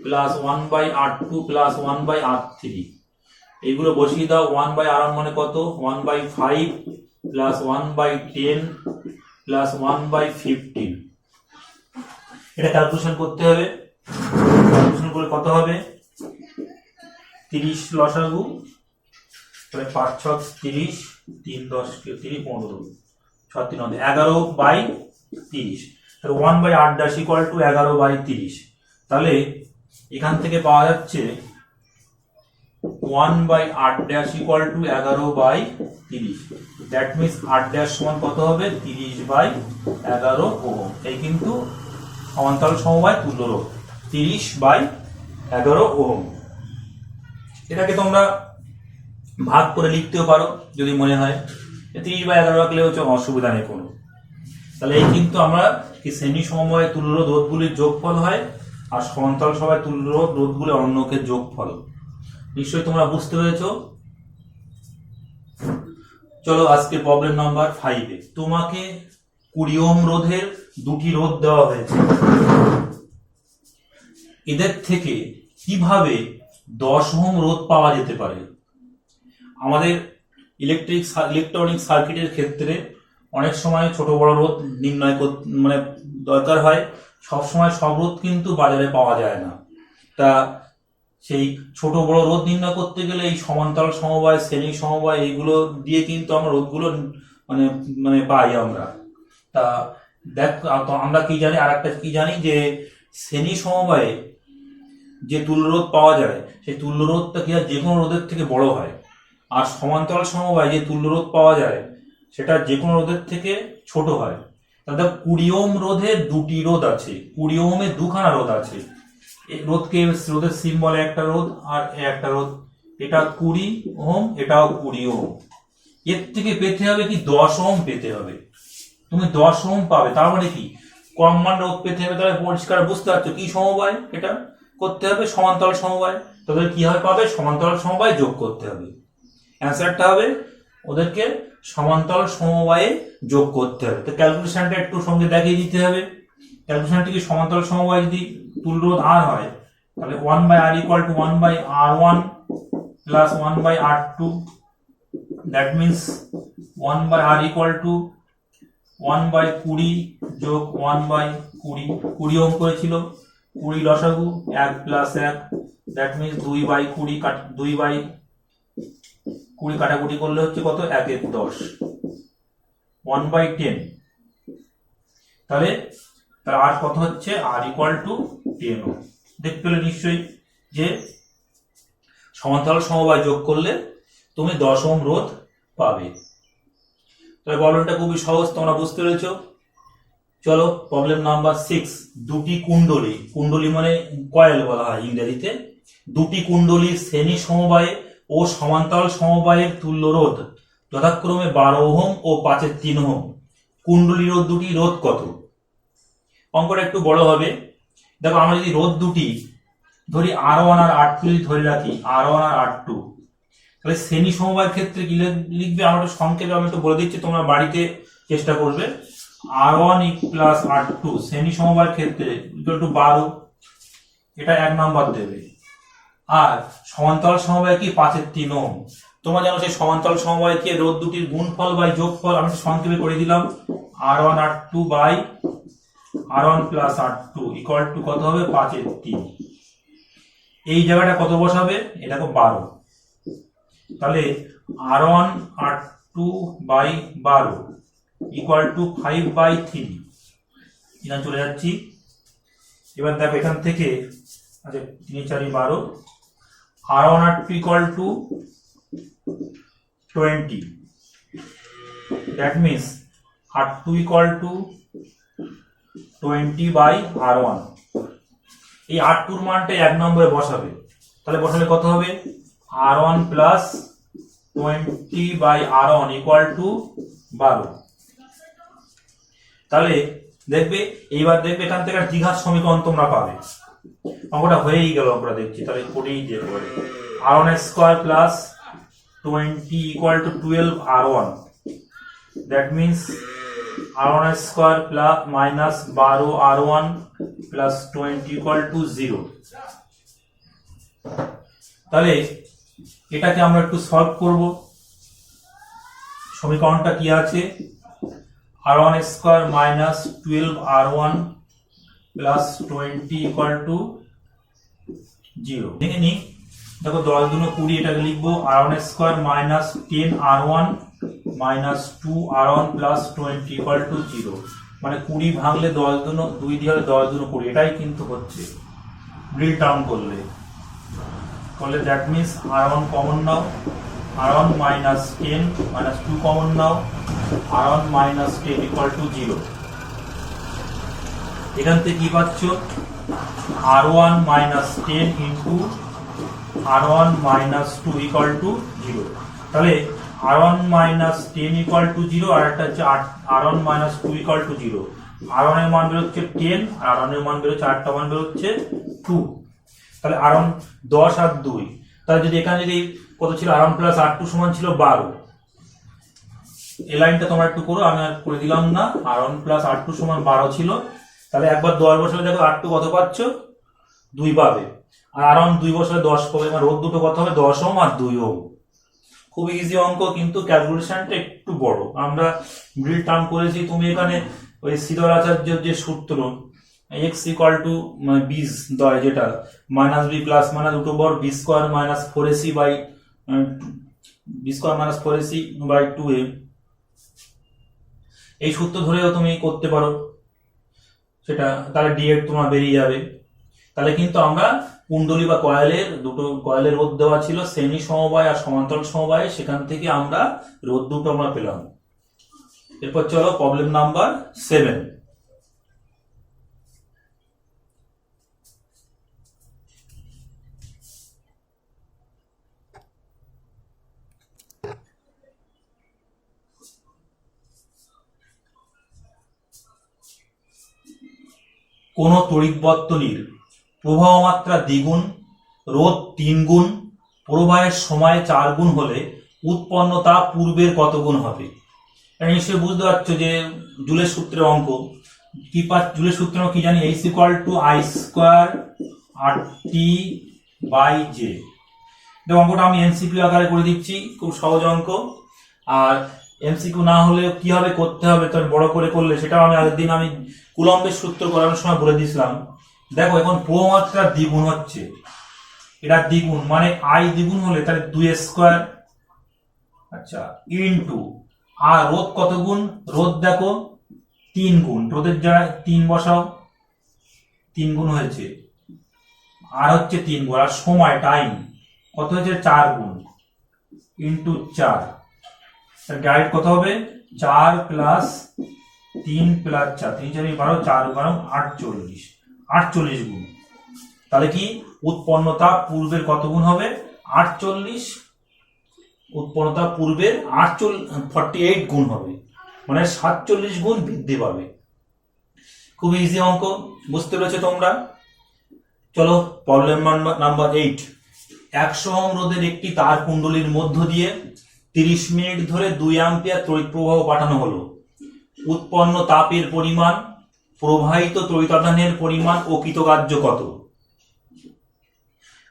plus 1 by R2 plus 1 by R3। এইগুলো বসিয়ে দাও। 1 বাই R1 মানে কত? 1 by 5 plus 1 by 10 plus 1 by 15। এটা ক্যালকুলেশন করতে হবে। ক্যালকুলেশন করে কত হবে? 30 লসাগু, 5 6 30, 3 10 30 15, 6 3 11 বাই 30। তাহলে 1 by R dash equal to 11 by 30। তাহলে এখান থেকে পাওয়া যাচ্ছে 1 by R dash equal to 11 by 30। That means R dash সমান কত হবে? 30 বাই 11 ওহম। এই কিন্তু সমান্তরাল সমবায় তুল্য রোধ 30 বাই 11 ওহম। এটাকে তোমরা ভাগ করে লিখতেও পারো যদি মনে হয়, 30/11 রাখলেও অসুবিধা নেই কোনো। তাহলে এই কিন্তু আমরা কি শ্রেণী সমবায় তুল্যরোধ রোধগুলির যোগফল হয়, আর সমান্তরাল সমবায় তুল্যরোধ রোধগুলির অন্যকের যোগফল। নিশ্চয়ই তোমরা বুঝতে পেরেছো। চলো আজকে প্রবলেম নাম্বার 5-এ তোমাকে 20 ওহম রোধের দুটি রোধ দেওয়া হয়েছে। এদের থেকে কিভাবে 10 ওহম রোধ পাওয়া যেতে পারে। আমাদের ইলেকট্রনিক সার্কিটের ক্ষেত্রে অনেক সময় ছোট বড় রোধ নির্ণয় মানে দরকার হয়। সব সময় সব রোধ কিন্তু বাজারে পাওয়া যায় না। তা সেই ছোট বড় রোধ নির্ণয় করতে গেলে এই সমান্তরাল সমবায়, শ্রেণী সমবায় এইগুলো দিয়ে কিন্তু আমরা রোধগুলো মানে মানে পাই আমরা। তা দেখ আমরা কি জানি, আর একটা কি জানি যে শ্রেণী সমবায়ে যে তুল্যরোধ পাওয়া যায় সেই তুল্যরোধটা কি হয়, যে কোনো রোধের থেকে বড় হয়। আর সমান্তরাল সমবায়ে যে তুল্যরোধ পাওয়া যায় সেটা যে কোনো রোধের থেকে ছোট হয়। তাহলে 20 ওহম রোধের দুটি রোধ আছে, 20 ওহমের দুখানা রোধ আছে। রোধের সিম্বলে একটা রোধ আর একটা রোধ, এটা 20 ওহম, এটাও 20 ওহম। এর থেকে পেতে হবে কি 10 ওহম পেতে হবে। তুমি 10 ওহম পাবে, তার মানে কি কম মান রোধ পেতে হবে। তাহলে পরিষ্কার বুঝতে পারছো কি সমবায়, এটা করতে হবে সমান্তরাল সমবায়। তাদের কি হবে পাবে, সমান্তরাল সমবায় যোগ করতে হবে। অ্যান্সারটা হবে ওদেরকে সমান্তরাল সমবায়ে যোগ করতে হবে। তো ক্যালকুলেশনটা একটু সঙ্গে দেখিয়ে দিতে হবে। ক্যালকুলেশনটি কি, সমান্তরাল সমবায় যদি তুল্যরোধ R হয় তাহলে 1/R = 1/R1 plus 1/R2, that means 1/R = 1/20 যোগ 1/20। 20 ওহম করেছিল, 20 লসাগু 1 + 1, that means 2/20 2/20 কাটাকুটি করলে হচ্ছে কত, 1/10, 1/10। তাহলে আর কত হচ্ছে, R = 10 ওহম। দেখতে পেলে নিশ্চয়ই যে সমান্তরাল সমবায় যোগ করলে তুমি 10 ওহম রোধ পাবে। তাহলে প্রবলেমটা খুবই সহজ, তোমরা বুঝতে পেরেছ। চলো প্রবলেম নাম্বার 6, দুটি কুণ্ডলী, কুণ্ডলী মানে কয়েল বলা হয় ইংরেজিতে, দুটি কুণ্ডলীর শ্রেণী সমবায়ে ও সমান্তরাল সমবায়ের তুল্য রোধ যথাক্রমে 12 ওহম ও 5/3 ওহম। কুণ্ডলী রোধ দুটি রোধ কত? অঙ্কটা একটু বড় হবে। দেখো আমরা যদি রোধ দুটি ধরি R1 আর R2 ধরে রাখি, R1 আর R2, তাহলে শ্রেণী সমবায়ের ক্ষেত্রে কি লিখবে আমরা একটু সংক্ষেপে আমি একটু বলে দিচ্ছি, তোমরা বাড়িতে চেষ্টা করবে। R1 + R2 শ্রেণী সমবায়ের ক্ষেত্রে = 12, এটা 1 নাম্বার দেবে। আর সমান্তরাল সমবায় কি 5/3 ওহম। তোমরা জানো সেই সমান্তরাল সমবায় কি রোধ দুটির গুণফল বাই যোগফল, আমি সংক্ষেপে করে দিলাম R1 R2 by R1 + R2 = কত হবে, 5/3। এই জায়গাটা কত বসাবে, এটা তো 12। তাহলে R1 R2 বাই 12 = 5/3। এখানে চলে যাচ্ছি। এবার দেখো এখান থেকে, আচ্ছা 3 4 12, R1 R2 = 20, that means R2 = 20/R1। এই R2 এর মানটা 1 নম্বরে বসাবে। তাহলে বসালে কত হবে, R1 + 20/R1 = 12। তাহলে দেখবে এইবার দেখবে এখান থেকে দ্বিঘাত সমীকরণ তোমরা পাবে। অঙ্কটা হয়েই গেল আমরা দেখছি। তাহলে করেই যেতে পারে R1² + 20 = 12R1, that means R1² - 12R1 + 20 = 0। তাহলে এটাকে আমরা একটু সলভ করব। সমীকরণটা কি আছে, R1² - 12R1 + 20 = 0। দেখে নি, দেখো 10 × 20, এটাকে লিখবো R1² - 10R1 - 2R1 + 20 = 0। মানে 20 ভাঙলে 10 × 2 দিয়ে হলে 10 × 20, এটাই কিন্তু হচ্ছে ব্রিল ডাউন করলে। That means R1 common now, R1 - 10 - 2 common now, R1 - 10 = 0। এখান থেকে কি পাচ্ছ, R1 minus 10 into R1 minus 2 equal to 0। তাহলে R1 minus 10 equal to 0 আর একটা হচ্ছে R1 minus 2 equal to 0। R1 এর মান বের হচ্ছে 10 আর R1 এর মান বের হচ্ছে, আরেকটা মান বের হচ্ছে 2। তাহলে R1 10 আর 2, তাহলে যদি এখানে যদি কত ছিল, R1 plus R2 সমান ছিল 12। এই লাইনটা তোমরা একটু করো, আমি আর করে দিলাম না। R1 plus R2 সমান 12 ছিল, তাহলে একবার 10 বসালে দেখো R2 কত পাচ্ছ, 2 পাবে। আর R1 2 বসালে 10 পাবে, মানে রোধ দুটো কত হবে, 10 ওহম আর 2 ওহম। খুব ইজি অঙ্ক, কিন্তু ক্যালকুলেশনটা একটু বড়। আমরা মিডল টার্ম করেছি, তুমি এখানে ওই শ্রীধর আচার্যের যে সূত্র x ইকুয়াল টু বীজ দয়, যেটা minus B plus minus root over B square minus 4ac by B square minus 4ac by 2a, এই সূত্র ধরেও তুমি করতে পারো সেটা, তাহলে ডিরেক্ট তোমার বেরিয়ে যাবে। তাহলে কিন্তু আমরা কুণ্ডলী বা কয়েলের দুটো কয়েলের রোধ দেওয়া ছিল শ্রেণী সমবায় আর সমান্তরাল সমবায়, সেখান থেকে আমরা রোধ দুটো আমরা পেলাম। এরপর চলো প্রবলেম নাম্বার 7। কোন তড়িৎ বর্তনীর প্রবাহ মাত্রা দ্বিগুণ, রোধ 3 গুণ, প্রবাহের সময় 4 গুণ হলে উৎপন্ন তাপ পূর্বের কত গুণ হবে? নিশ্চয়ই বুঝতে পারছো যে জুলের সূত্রের অঙ্ক। কি জুলের সূত্র কি জানি, H equal to I square RT by J. অঙ্কটা আমি এমসিকিউ আকারে করে দিচ্ছি, খুব সহজ অঙ্ক। আর এমসিকিউ না হলে কিভাবে করতে হবে, তো বড় করে করলে সেটাও আমি আগের দিন আমি কুলম্বের সূত্র করানোর সময় বলে দিয়েছিলাম। দেখো এখন প্রবাহ মাত্রা দ্বিগুণ হচ্ছে, এটা দ্বিগুণ মানে I দ্বিগুণ হলে তাহলে 2 স্কোয়ার, আচ্ছা ইনটু আর রোধ কত গুণ, রোধ দেখো 3 গুণ, রোধের জায়গায় 3 বসাও, 3 গুণ হয়েছে, আর হচ্ছে 3 গুণ, আর সময় টাইম কত হয়েছে 4 গুণ ইনটু 4, ডাইরেক্ট কত হবে 4 প্লাস 3 প্লাস 4, 3 4 12, 4 12 48, 48 গুণ। তাহলে কি উৎপন্ন তাপ পূর্বের কত গুণ হবে, 48, উৎপন্ন তাপ পূর্বের 48 গুণ হবে, মানে 47 গুণ বৃদ্ধি পাবে। খুব ইজি অঙ্ক, বুঝতে পেরেছো তোমরা? চলো প্রবলেম নাম্বার 8। 100 ওহম রোধের একটি তার কুণ্ডলীর মধ্য দিয়ে 30 মিনিট ধরে 2 অ্যাম্পিয়ার তড়িৎ প্রবাহ পাঠানো হলো। উৎপন্ন তাপের পরিমাণ, প্রবাহিত তড়িতাধানের পরিমাণ ও কৃতকার্য কত?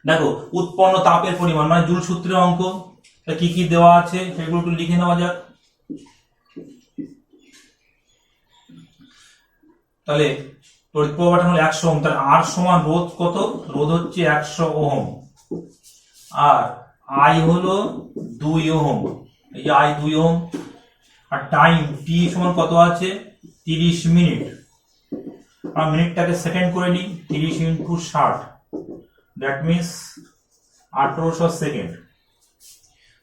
দেখো উৎপন্ন তাপের পরিমাণ মানে জুল সূত্রের অঙ্ক, কি কি দেওয়া আছে সেগুলো একটু লিখে নেওয়া যাক। তাহলে তড়িৎ প্রবাহ পাঠানো হলো 100 ওহম, তাহলে আর সমান রোধ কত, রোধ হচ্ছে 100 ওহম, আর আই হলো 2 ওহম, এই যে আই 2 ওহম, আর টাইম টি সমান কত আছে 30 মিনিট, আর মিনিটটাকে সেকেন্ড করে নিই, 30 ইনটু 60, দ্যাট মিনস 1800 সেকেন্ড।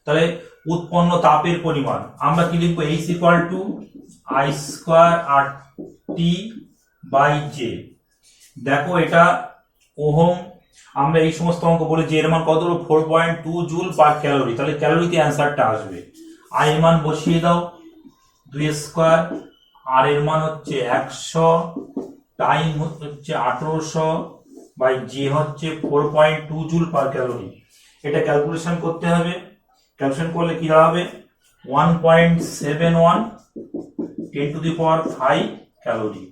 তাহলে উৎপন্ন তাপের পরিমাণ আমরা কি লিখবো, H equal to I square RT by J. দেখো এটা ওহম, আমরা এই সমস্ত অঙ্ক বলি যে এর মান কত হলো 4.2 জুল পার ক্যালোরি, তাহলে ক্যালোরিতে অ্যান্সারটা আসবে। আই এর মান বসিয়ে দাও 2 স্কোয়ার, আর এর মান হচ্ছে 100, টাইম হচ্ছে 1800 বাই জে হচ্ছে 4.2 জুল পার ক্যালোরি। এটা ক্যালকুলেশন করতে হবে, ক্যালকুলেশন করলে কি হবে 1.71 10 টু দি পাওয়ার 5 ক্যালোরি।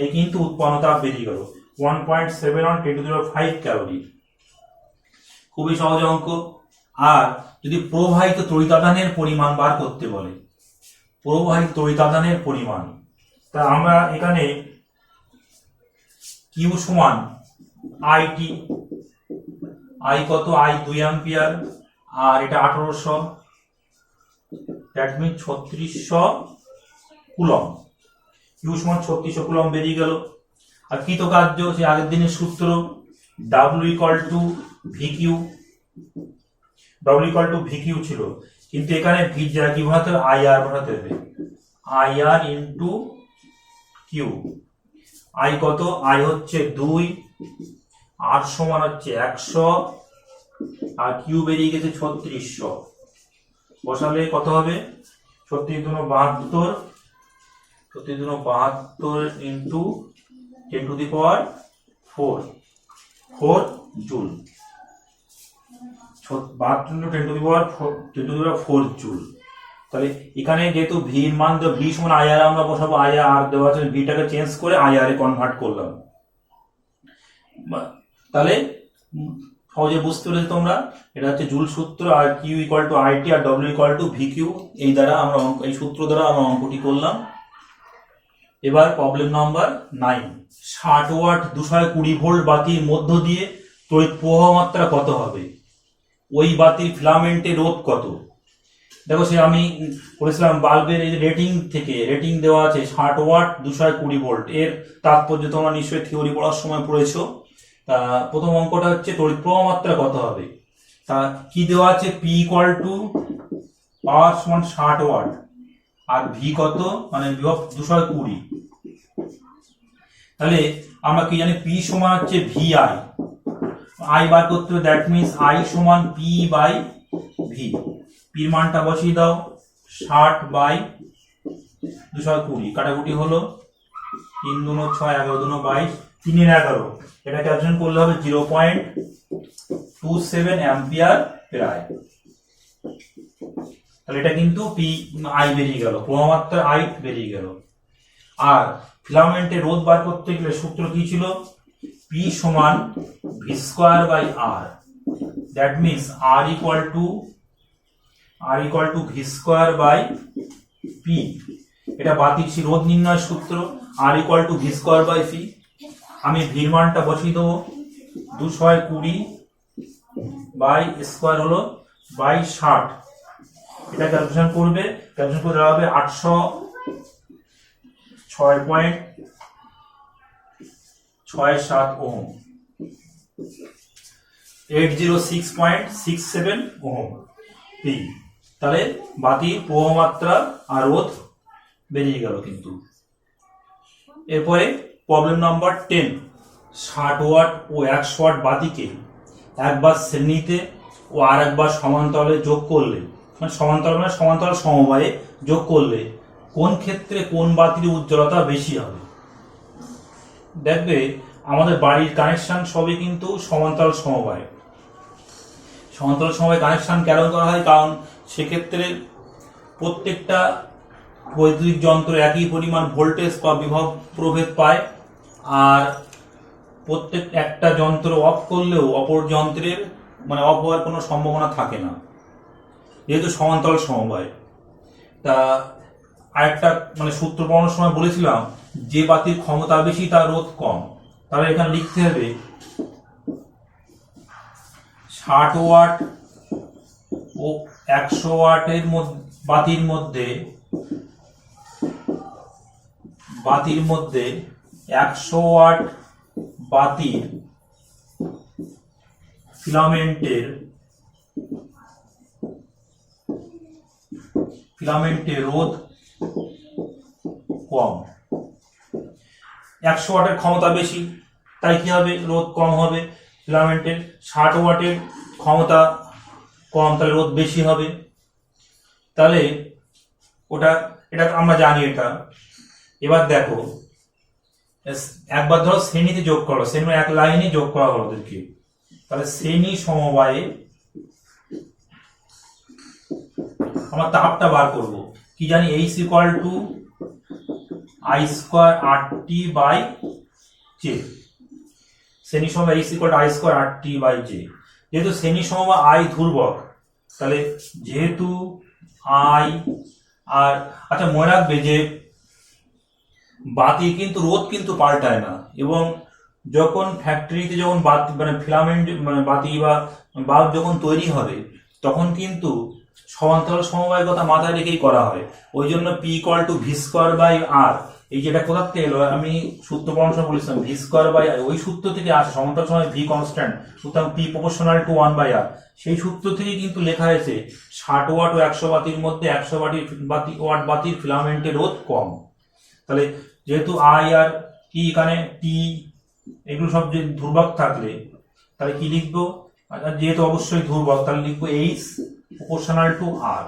এই কিন্তু উৎপন্ন তাপ বেরিয়ে গেল 1.71 10 টু দি পাওয়ার 5 ক্যালোরি। খুবই সহজ অঙ্ক। আর যদি প্রবাহিত তড়িতাধানের পরিমাণ বার করতে বলে, প্রবাহিত তড়িতাধানের পরিমাণ, তা আমরা এখানে কিউ সমান আইটি, আই কত, আই 2 অ্যাম্পিয়ার, আর এটা 1800, দ্যাট মিন 3600 কুলম, কিউ সমান 3600 কুলম বেরিয়ে গেল। আর কৃতকার্য সে আগের দিনের সূত্র W equal to VQ, W equal to VQ ছিল, কিন্তু এখানে ভি যারা কি বসাতে হবে, আই আর বসাতে হবে, I R into Q, I কত? আই হচ্ছে 2, আর সমান হচ্ছে 100, আর কিউ বেরিয়ে গেছে 3600। বসালে কত হবে? 36 দুগুণ 72, 36 দুগুণ 72 into 10 to the power 4 joule. 72 into 10 to the power 4 joule. তাহলে এখানে যেহেতু ভি এর মান ভি সমান আই আর আমরা বসাবো, আই আর দেওয়া আছে, ভিটাকে চেঞ্জ করে আই আর এ কনভার্ট করলাম। তাহলে সহজে বুঝতে পেরেছো তোমরা, এটা হচ্ছে জুল সূত্র, আর কিউ ইকুয়াল টু আইটি আর W equal to V Q. এই দ্বারা আমরা এই সূত্র দ্বারা আমরা অঙ্কটি করলাম। এবার প্রবলেম নাম্বার 9। 60 ওয়াট 220 ভোল্ট বাতির মধ্য দিয়ে তড়িৎ প্রবাহ মাত্রা কত হবে? ওই বাতির ফিলামেন্টের রোধ কত? দেখো সে আমি করেছিলাম বাল্বের এই রেটিং থেকে, রেটিং দেওয়া আছে 60 ওয়াট 220 ভোল্ট। এর তাৎপর্য তোমরা নিশ্চয়ই থিওরি পড়ার সময় পড়েছো। তা প্রথম অঙ্কটা হচ্ছে তড়িৎ প্রবাহ মাত্রা কত হবে। তা কি দেওয়া আছে? পি ইকুয়াল টু পাওয়ার সমান 60 ওয়াট, আর ভি কত, মানে বিভব 220। তাহলে আমরা কি জানি? পি সমান হচ্ছে ভি আই, আই বার করতে হবে, দ্যাট মিনস আই সমান পি বাই ভি। পির মানটা বসিয়ে দাও, 60 বাই 220, কাটাকুটি হলো 3 দুনো 6, 11 দুনো 22, 3 এর 11। এটা ক্যালকুলেশন করলে হবে 0.27 অ্যাম্পিয়ার প্রায়। তাহলে এটা কিন্তু পি আই বেরিয়ে গেল, প্রবাহ মাত্রা আই বেরিয়ে গেল। আর ফিলামেন্টের রোধ বার করতে গেলে সূত্র কি ছিল? পি সমান V square by R, that means R equal to V square by P. এটা বাতির রোধ নির্ণয় সূত্র, R equal to V square by P. আমি ভির মানটা বসিয়ে দেবো, 220 বাই স্কয়ার হলো বাই 60। এটা ক্যালকুলেশন করবে, ক্যালকুলেশন করে দেওয়া হবে 806.67 ওহম, 806.67 ওহম পি। তাহলে বাতির প্রবাহ মাত্রা আর রোধ বেরিয়ে গেল কিন্তু। এরপরে প্রবলেম নাম্বার 10। 60 ওয়াট ও 100 ওয়াট বাতিকে একবার শ্রেণীতে ও আর একবার সমান্তরালে যোগ করলে, মানে সমান্তরাল সমবায়ে যোগ করলে কোন ক্ষেত্রে কোন বাতির উজ্জ্বলতা বেশি হবে? দেখবে আমাদের বাড়ির কানেকশন সবই কিন্তু সমান্তরাল সমবায়। সমান্তরাল সমবায় কানেকশন কেন করা হয়? কারণ সেক্ষেত্রে প্রত্যেকটা বৈদ্যুতিক যন্ত্র একই পরিমাণ ভোল্টেজ বা বিভব প্রভেদ পায়, আর প্রত্যেক একটা যন্ত্র অফ করলেও অপর যন্ত্রের মানে অফ হওয়ার কোনো সম্ভাবনা থাকে না, যেহেতু সমান্তরাল সমবায়। তা আরেকটা মানে সূত্র পড়ানোর সময় বলেছিলাম, যে বাতির ক্ষমতা বেশি তার রোধ কম। তাহলে এখানে লিখতে হবে 60 ওয়াট ও 100 ওয়াটের বাতির মধ্যে 100 ওয়াট বাতির ফিলামেন্টের রোধ কম। 100 ওয়াটের ক্ষমতা বেশি, তাই কি হবে? রোধ কম হবে। ফিলামেন্টের 60 ওয়াটের ক্ষমতা কম, তাহলে রোধ বেশি হবে। তাহলে এটা আমরা জানি এটা। এবার দেখো, একবার ধরো শ্রেণীতে যোগ করো, শ্রেণী এক লাইনে যোগ করা হলো ওদেরকে, তাহলে শ্রেণী সমবায়ে আমরা তাপটা বার করব। কি জানি? H equal to I square RT by J। শ্রেণী সমবায় H equal to I square RT by J। যেহেতু শ্রেণী সমবায় I ধ্রুবক, তাহলে যেহেতু I আর আচ্ছা মনে রাখবে যে বাতি কিন্তু রোধ কিন্তু পাল্টায় না, এবং যখন ফ্যাক্টরিতে যখন বাতি মানে ফিলামেন্ট মানে বাতি বা বাল্ব যখন তৈরি হবে তখন কিন্তু সমান্তরাল সমবায়ের কথা মাথায় রেখেই করা হয়। ওই জন্য P equal to V square by R, এই যেটা কোথা থেকে এলো আমি সূত্র পড়ানোর সময় বলেছিলাম, ভি স্কয়ার বাই আর, ওই সূত্র থেকে আসে। সমান্তরাল সময় ভি কনস্ট্যান্ট, সুতরাং পি প্রপোর্শনাল টু 1 বাই আর। সেই সূত্র থেকে কিন্তু লেখা হয়েছে 60 ওয়াট ও 100 বাতির মধ্যে 100 ওয়াট বাতির ফিলামেন্টের রোধ কম। তাহলে যেহেতু আই আর কি এখানে টি এগুলো সব যে ধ্রুবক থাকলে তাহলে কি লিখবো, যেহেতু অবশ্যই ধ্রুবক তাহলে লিখবো এইচ প্রপোর্শনাল টু আর।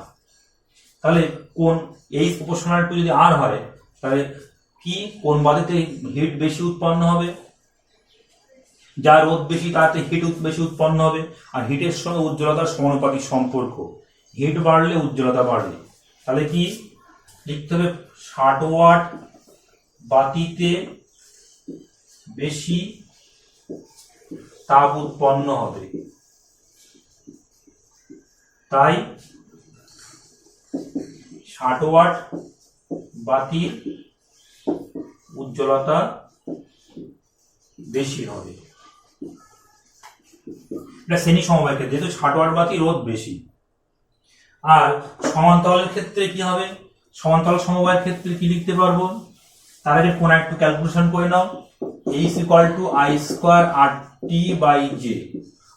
তাহলে কোন এইচ প্রপোর্শনাল টু যদি আর হয় তাহলে কি কোন বাতিতে হিট বেশি উৎপন্ন হবে, যা রোদ বেশি তাতে হিট বেশি উৎপন্ন হবে। আর হিটের সঙ্গে উজ্জ্বলতার সমানুপাতিক সম্পর্ক, হিট বাড়লে উজ্জ্বলতা বাড়বে। তাহলে কি লিখতে হবে, 60 ওয়াট বাতিতে বেশি তাপ উৎপন্ন হবে, তাই 60 ওয়াট বাতির উজ্জ্বলতা বেশি হবে। এটা শ্রেণী সমবায়ের ক্ষেত্রে, যেহেতু 60 ওয়াট বাতি রোধ বেশি। আর সমান্তরালের ক্ষেত্রে কি হবে, সমান্তরাল সমবায়ের ক্ষেত্রে কি লিখতে পারবো, তার আগে কোন একটু ক্যালকুলেশন করে নাও। H equal to I square R T by J.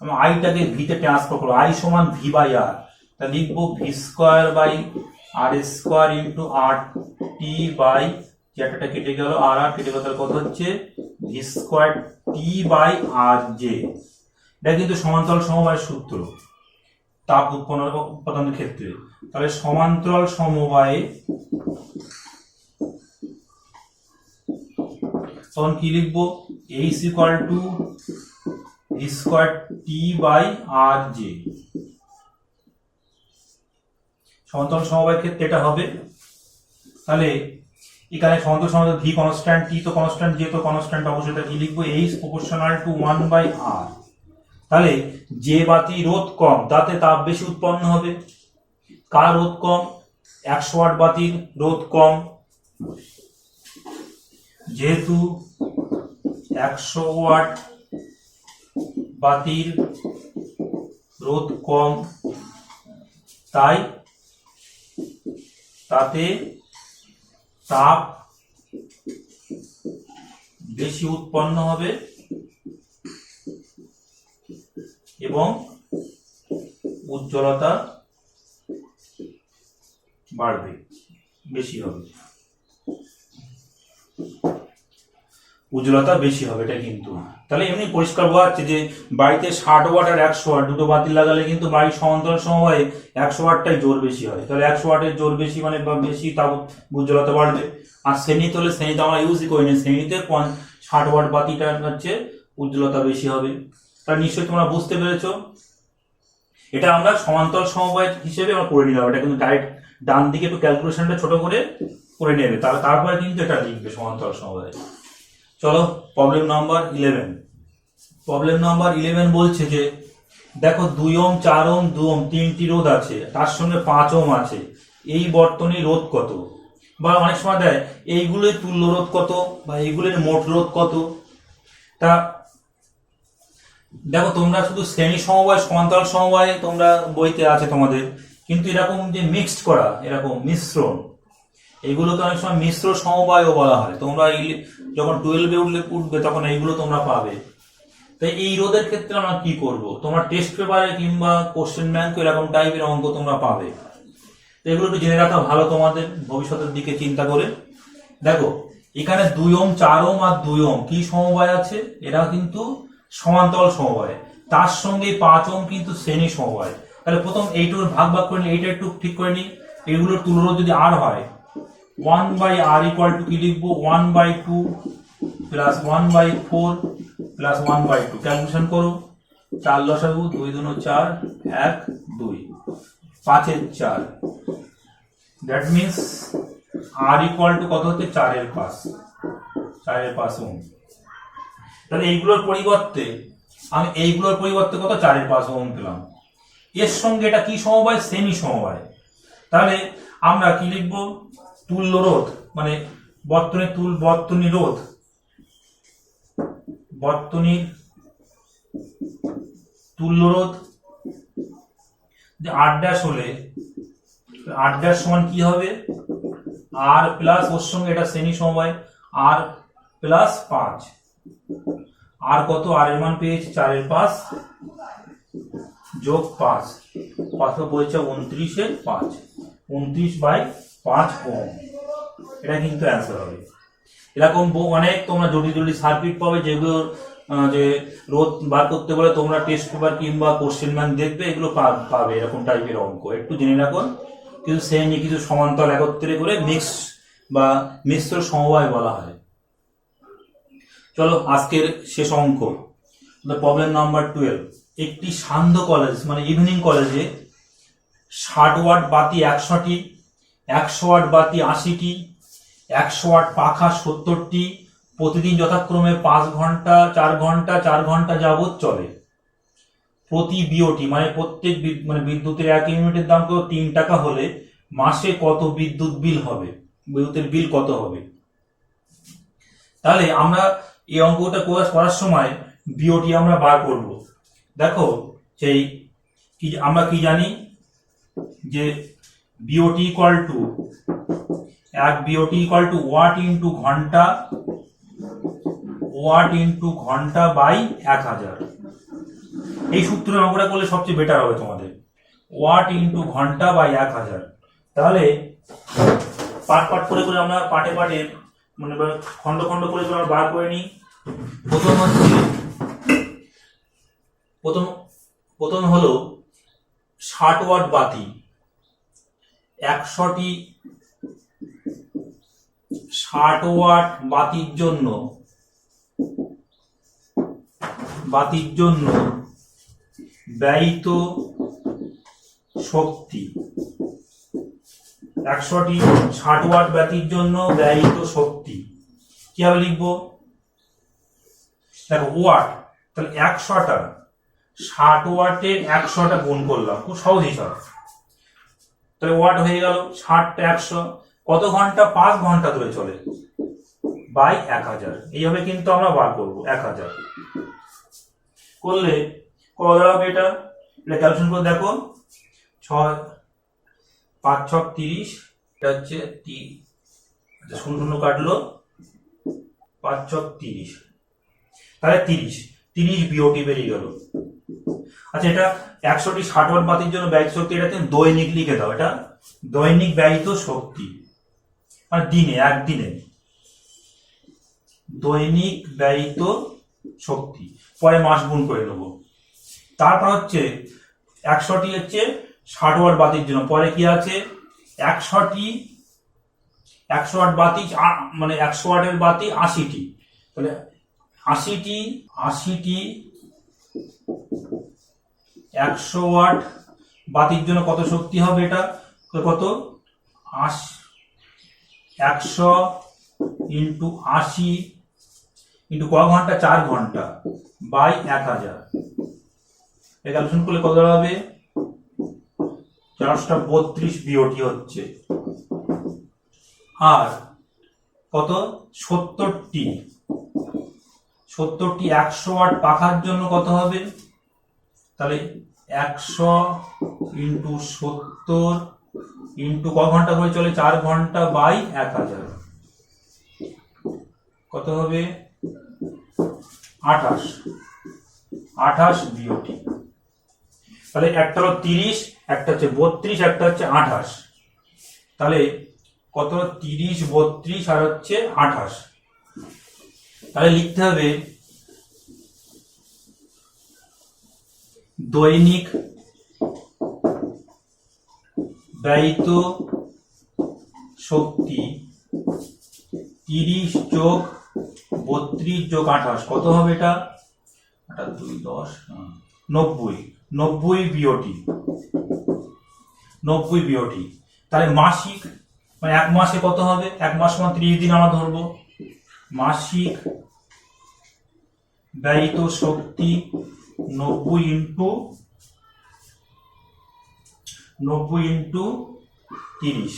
আমি আইটাকে ভিতে ট্রান্সফার করবো, আই সমান ভি বাই আর, তা লিখবো V square by R square into R T by, যেটা কেটে গেল আর আর কেটে গেল, তার কত হচ্ছে V square T by R J. এটা কিন্তু সমান্তরাল সমবায়ের সূত্র তাপ উৎপাদনের ক্ষেত্রে। তাহলে সমান্তরাল সমবায়ে তখন কি লিখবো, H equal to V square T by R J. সমান্তরাল সমবায়ের ক্ষেত্রে এটা হবে। তাহলে এখানে সমান্তরাল সমবায় ভি কনস্ট্যান্ট, টি তো কনস্ট্যান্ট, যেহেতু কনস্ট্যান্ট অবশ্যই কি লিখবো, এইচ প্রপোর্শনাল টু 1 বাই আর। তাহলে যে বাতি রোধ কম তাতে তাপ বেশি উৎপন্ন হবে। কার রোধ কম, 100 ওয়াট বাতির রোধ কম, যেহেতু 100 ওয়াট বাতির রোধ কম তাই তাতে তাপ বেশি উৎপন্ন হবে এবং উজ্জ্বলতা বাড়বে, বেশি হবে, উজ্জ্বলতা বেশি হবে। এটা কিন্তু তাহলে এমনি পরিষ্কার বোঝা যাচ্ছে যে বাড়িতে 60 ওয়াট আর 100 ওয়াট দুটো বাতি লাগালে কিন্তু বাড়ির সমান্তরাল সমবায়ে 100 ওয়াটটাই জোর বেশি হয়। তাহলে 100 ওয়াটের জোর বেশি মানে বেশি তাপ উজ্জ্বলতা বাড়বে। আর শ্রেণীতে হলে, শ্রেণীতে আমরা ইউজই করি না, শ্রেণীতে 60 ওয়াট বাতিটা হচ্ছে উজ্জ্বলতা বেশি হবে। তাহলে নিশ্চয়ই তোমরা বুঝতে পেরেছো। এটা আমরা সমান্তরাল সমবায় হিসেবে আমরা করে নিলাম। এটা কিন্তু ডাইরেক্ট ডান দিকে একটু ক্যালকুলেশনটা ছোট করে নেবে, তারপরে কিন্তু এটা লিখবে সমান্তরাল সমবায়। চলো প্রবলেম নাম্বার 11। প্রবলেম নাম্বার 11 বলছে যে দেখো 2 ওহম 4 ওহম 2 ওহম তিনটি রোধ আছে, তার সঙ্গে 5 ওহম আছে, এই বর্তনীর রোধ কত, বা অনেক সময় দেয় এইগুলোর তুল্য রোধ কত বা এইগুলোর মোট রোধ কত। তা দেখো তোমরা শুধু শ্রেণী সমবায় সমান্তরাল সমবায় তোমরা বইতে আছে তোমাদের, কিন্তু এরকম যে মিক্সড করা, এরকম মিশ্রণ, এইগুলোকে অনেক সময় মিশ্র সমবায়ও বলা হয়। তোমরা যখন 12-এ উঠবে তখন এইগুলো তোমরা পাবে। তাই এই রোধের ক্ষেত্রে আমরা কি করব, তোমার টেস্ট পেপারে কিংবা কোশ্চেন ব্যাংক এরকম টাইপের অঙ্ক তোমরা পাবে। তো এগুলো একটু জেনে রাখা ভালো তোমাদের ভবিষ্যতের দিকে চিন্তা করে। দেখো এখানে 2 ওহম 4 ওহম আর 2 ওহম কি সমবায় আছে, এরা কিন্তু সমান্তরাল সমবায়, তার সঙ্গে 5 ওহম কিন্তু শ্রেণী সমবায়। তাহলে প্রথম এইটুকু ভাগ করে নিই, এইটা একটু ঠিক করে নিই। এগুলোর তুলরোধ যদি আর হয় 1 বাই আর ইকুয়াল টু কি লিখবো, 1 by 2 plus 1 by 4 plus 1 by 2। Calculation করো, 4 লসাগু 2 2 4 1 2 5 এর 4। That means R equal to কত হচ্ছে 4 এর 5 ওহম। তাহলে এইগুলোর পরিবর্তে আমি এইগুলোর পরিবর্তে কত 4 এর 5 ওহম পেলাম। এর সঙ্গে এটা কি সমবায়, শ্রেণী সমবায়। তাহলে আমরা কি লিখবো, তুল্য রোধ মানে বর্তনী রোধ, বর্তনীর তুল্য রোধ যে R' হলে R' সমান কি হবে, আর প্লাস ওর সঙ্গে এটা শ্রেণী সমবায় আর প্লাস 5। আর কত, আর এর মান পেয়েছি 4 এর 5 যোগ 5, কত বলছে 29 এর 5, 29 বাই 5 ওহম। এটা কিন্তু অ্যান্সার হবে। এরকম অনেক তোমরা জটিল জটিল সার্কিট পাবে, যেগুলোর যে রোধ বার করতে বলে তোমরা টেস্ট পেপার কিংবা কোশ্চেন ব্যাংক দেখবে, এগুলো পাবে এরকম টাইপের অঙ্ক, একটু জেনে রাখো। কিছু শ্রেণী কিছু সমান্তরাল একত্রে করে মিক্স বা মিশ্র সমবায় বলা হয়। চলো আজকের শেষ অঙ্ক, প্রবলেম নাম্বার 12। একটি সান্ধ্য কলেজ মানে ইভিনিং কলেজে 60 ওয়াট বাতি 100টি, 100 ওয়াট বাতি 80টি, 100 ওয়াট পাখা 70টি প্রতিদিন যথাক্রমে 5 ঘন্টা 4 ঘন্টা 4 ঘন্টা যাবৎ চলে। প্রতি বিওটি মানে প্রত্যেক মানে বিদ্যুতের 1 ইউনিটের দাম তো 3 টাকা হলে মাসে কত বিদ্যুৎ বিল হবে, বিদ্যুতের বিল কত হবে? তাহলে আমরা এই অঙ্কটা করার সময় বিওটি আমরা বার করব। দেখো সেই কি আমরা কি জানি যে BOT equal to watt into ঘন্টা, ওয়াট ইন্টু ঘন্টা বাই 1000। এই সূত্রে অঙ্কটা করলে সবচেয়ে বেটার হবে তোমাদের, ওয়াট ইন্টু ঘন্টা বাই 1000। তাহলে পার্ট পার্ট করে করে আমরা পার্টে পার্টে মানে খন্ড খন্ড করে আমরা বার করে নিই। প্রথম হলো 60 ওয়াট বাতি, 100টি 60 ওয়াট বাতির জন্য ব্যয়িত শক্তি, 100টি 60 ওয়াট বাতির জন্য ব্যয়িত শক্তি কিভাবে লিখবো? দেখো ওয়াট, তাহলে 100টা 60 ওয়াটের 100টা গুণ করলাম, খুব সহজ হিসাব। তাহলে ওয়াট হয়ে গেল 60টা 100, কত ঘন্টা? 5 ঘন্টা ধরে চলে, বাই 1000। এইভাবে কিন্তু আমরা বার করবো 1000 করলে কত দাঁড়াবে? এটা ক্যালকুলেশন করে দেখো, 6 5 6 30, এটা হচ্ছে 0 0 কাটলো, 5 6 30, তাহলে 30 বিওটি বেরিয়ে গেল। আচ্ছা, এটা 100টি 60 ওয়াট বাতির জন্য ব্যয়িত শক্তি, এটা দৈনিক লিখে দাও, এটা দৈনিক ব্যয়িত শক্তি মানে দিনে, একদিনে দৈনিক ব্যয়িত শক্তি, পরে মাস গুণ করে নেবো। তারপর হচ্ছে 100টি হচ্ছে 60 ওয়াট বাতির জন্য, পরে কি আছে 100টি 100 ওয়াট বাতি মানে 100 ওয়াটের বাতি 80টি, তাহলে 80টি 100 ওয়াট বাতির জন্য কত শক্তি হবে? এটা কত? 100 ইন্টু 80 ইন্টু ক ঘন্টা? 4 ঘন্টা বাই 1000। এই ক্যালকুলেশন করলে কত হবে? 432 বিওটি হচ্ছে। আর কত? 70টি 100 ওয়াট পাখার জন্য কত হবে? তাহলে 100 ইন্টু 70 ইন্টু ক ঘন্টা করে চলে? 4 ঘন্টা বাই 1000, কত হবে? 28 বিওটি। তাহলে একটা হলো 30, একটা হচ্ছে 32, একটা হচ্ছে 28। তাহলে কত? 30 32 আর হচ্ছে 28। তাহলে লিখতে হবে দৈনিক ব্যয়িত শক্তি 30 যোগ 32 যোগ 28, কত হবে? এটা 2 10 90 বিওটি, 90 বিওটি। তাহলে মাসিক মানে এক মাসে কত হবে? এক মাস মানে 30 দিন আমরা ধরবো। মাসিক ব্যয়িত শক্তি 90 ইন্টু 30,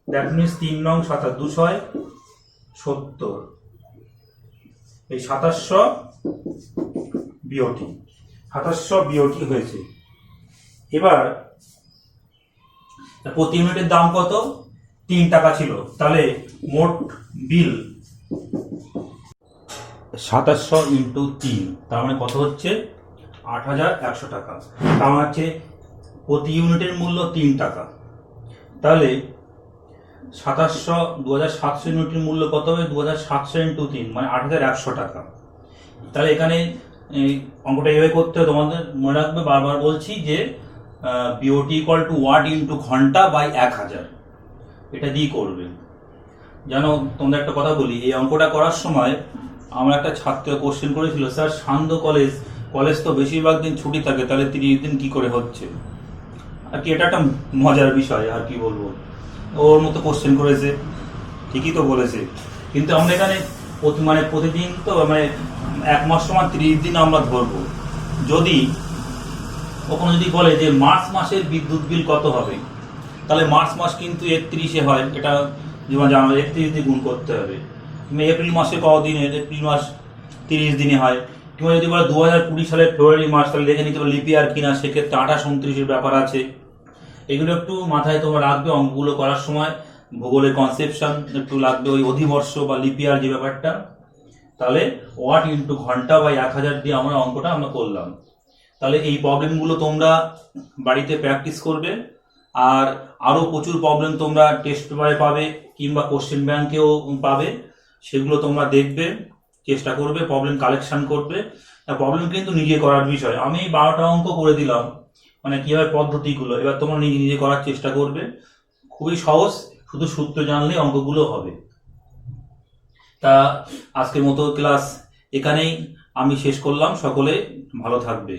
দ্যাট মিনস 3 নং 7 2 70, এই 2700 বিওটি, 2700 বিওটি হয়েছে। এবার প্রতি ইউনিটের দাম কত? 3 টাকা ছিল, তাহলে মোট বিল 2700 ইন্টু 3, তার মানে কত হচ্ছে? 8100 টাকা। তার মানে হচ্ছে প্রতি ইউনিটের মূল্য 3 টাকা। তাহলে 2700 ইউনিটের মূল্য কত হবে? 2700 ইন্টু 3 মানে 8100 টাকা। তাহলে এখানে অঙ্কটা এইভাবে করতে হবে, তোমাদের মনে রাখবে, বারবার বলছি যে BOT equal to watt into ঘন্টা বাই 1000, এটা দিয়ে করবে। জানো, তোমাদের একটা কথা বলি, এই অঙ্কটা করার সময় আমার একটা ছাত্র কোশ্চেন করেছিল, স্যার সান্ধ্য কলেজ তো বেশিরভাগ দিন ছুটি থাকে, তাহলে 30 দিন কি করে হচ্ছে? আর কি, এটা একটা মজার বিষয়, আর কি বলবো, ওর মতো কোশ্চেন করেছে, ঠিকই তো বলেছে। কিন্তু আমরা এখানে প্রতিদিন তো মানে 1 মাস সমান 30 দিন আমরা ধরবো। যদি কখনো যদি বলে যে মার্চ মাসের বিদ্যুৎ বিল কত হবে, তাহলে মার্চ মাস কিন্তু 31-এ হয়, এটা যেমন জানো 31 দিয়ে গুণ করতে হবে। কিংবা এপ্রিল মাসে কদিনের? এপ্রিল মাস 30 দিনে হয়। কিংবা যদি বলে 2020 সালের ফেব্রুয়ারি মাস, তাহলে দেখে নিতে হবে লিপ ইয়ার কিনা, সেক্ষেত্রে 28-29-এর ব্যাপার আছে। এগুলো একটু মাথায় তোমরা রাখবে অঙ্কগুলো করার সময়, ভূগোলের কনসেপশন একটু লাগবে, ওই অধিবর্ষ বা লিপ ইয়ার যে ব্যাপারটা। তাহলে ওয়াট ইন্টু ঘন্টা বাই 1000 দিয়ে আমরা অঙ্কটা করলাম। তাহলে এই প্রবলেমগুলো তোমরা বাড়িতে প্র্যাকটিস করবে, আর আরও প্রচুর প্রবলেম তোমরা টেস্ট পেপারে পাবে কিংবা কোশ্চেন ব্যাংকেও পাবে, সেগুলো তোমরা দেখবে, চেষ্টা করবে, প্রবলেম কালেকশন করবে। প্রবলেম কিন্তু নিজে করার বিষয়। আমি 12টা অঙ্ক করে দিলাম, মানে কিভাবে পদ্ধতিগুলো, এবার তোমরা নিজে নিজে করার চেষ্টা করবে। খুবই সহজ, শুধু সূত্র জানলে অঙ্কগুলো হবে। তা আজকের মতো ক্লাস এখানেই আমি শেষ করলাম। সকলে ভালো থাকবে।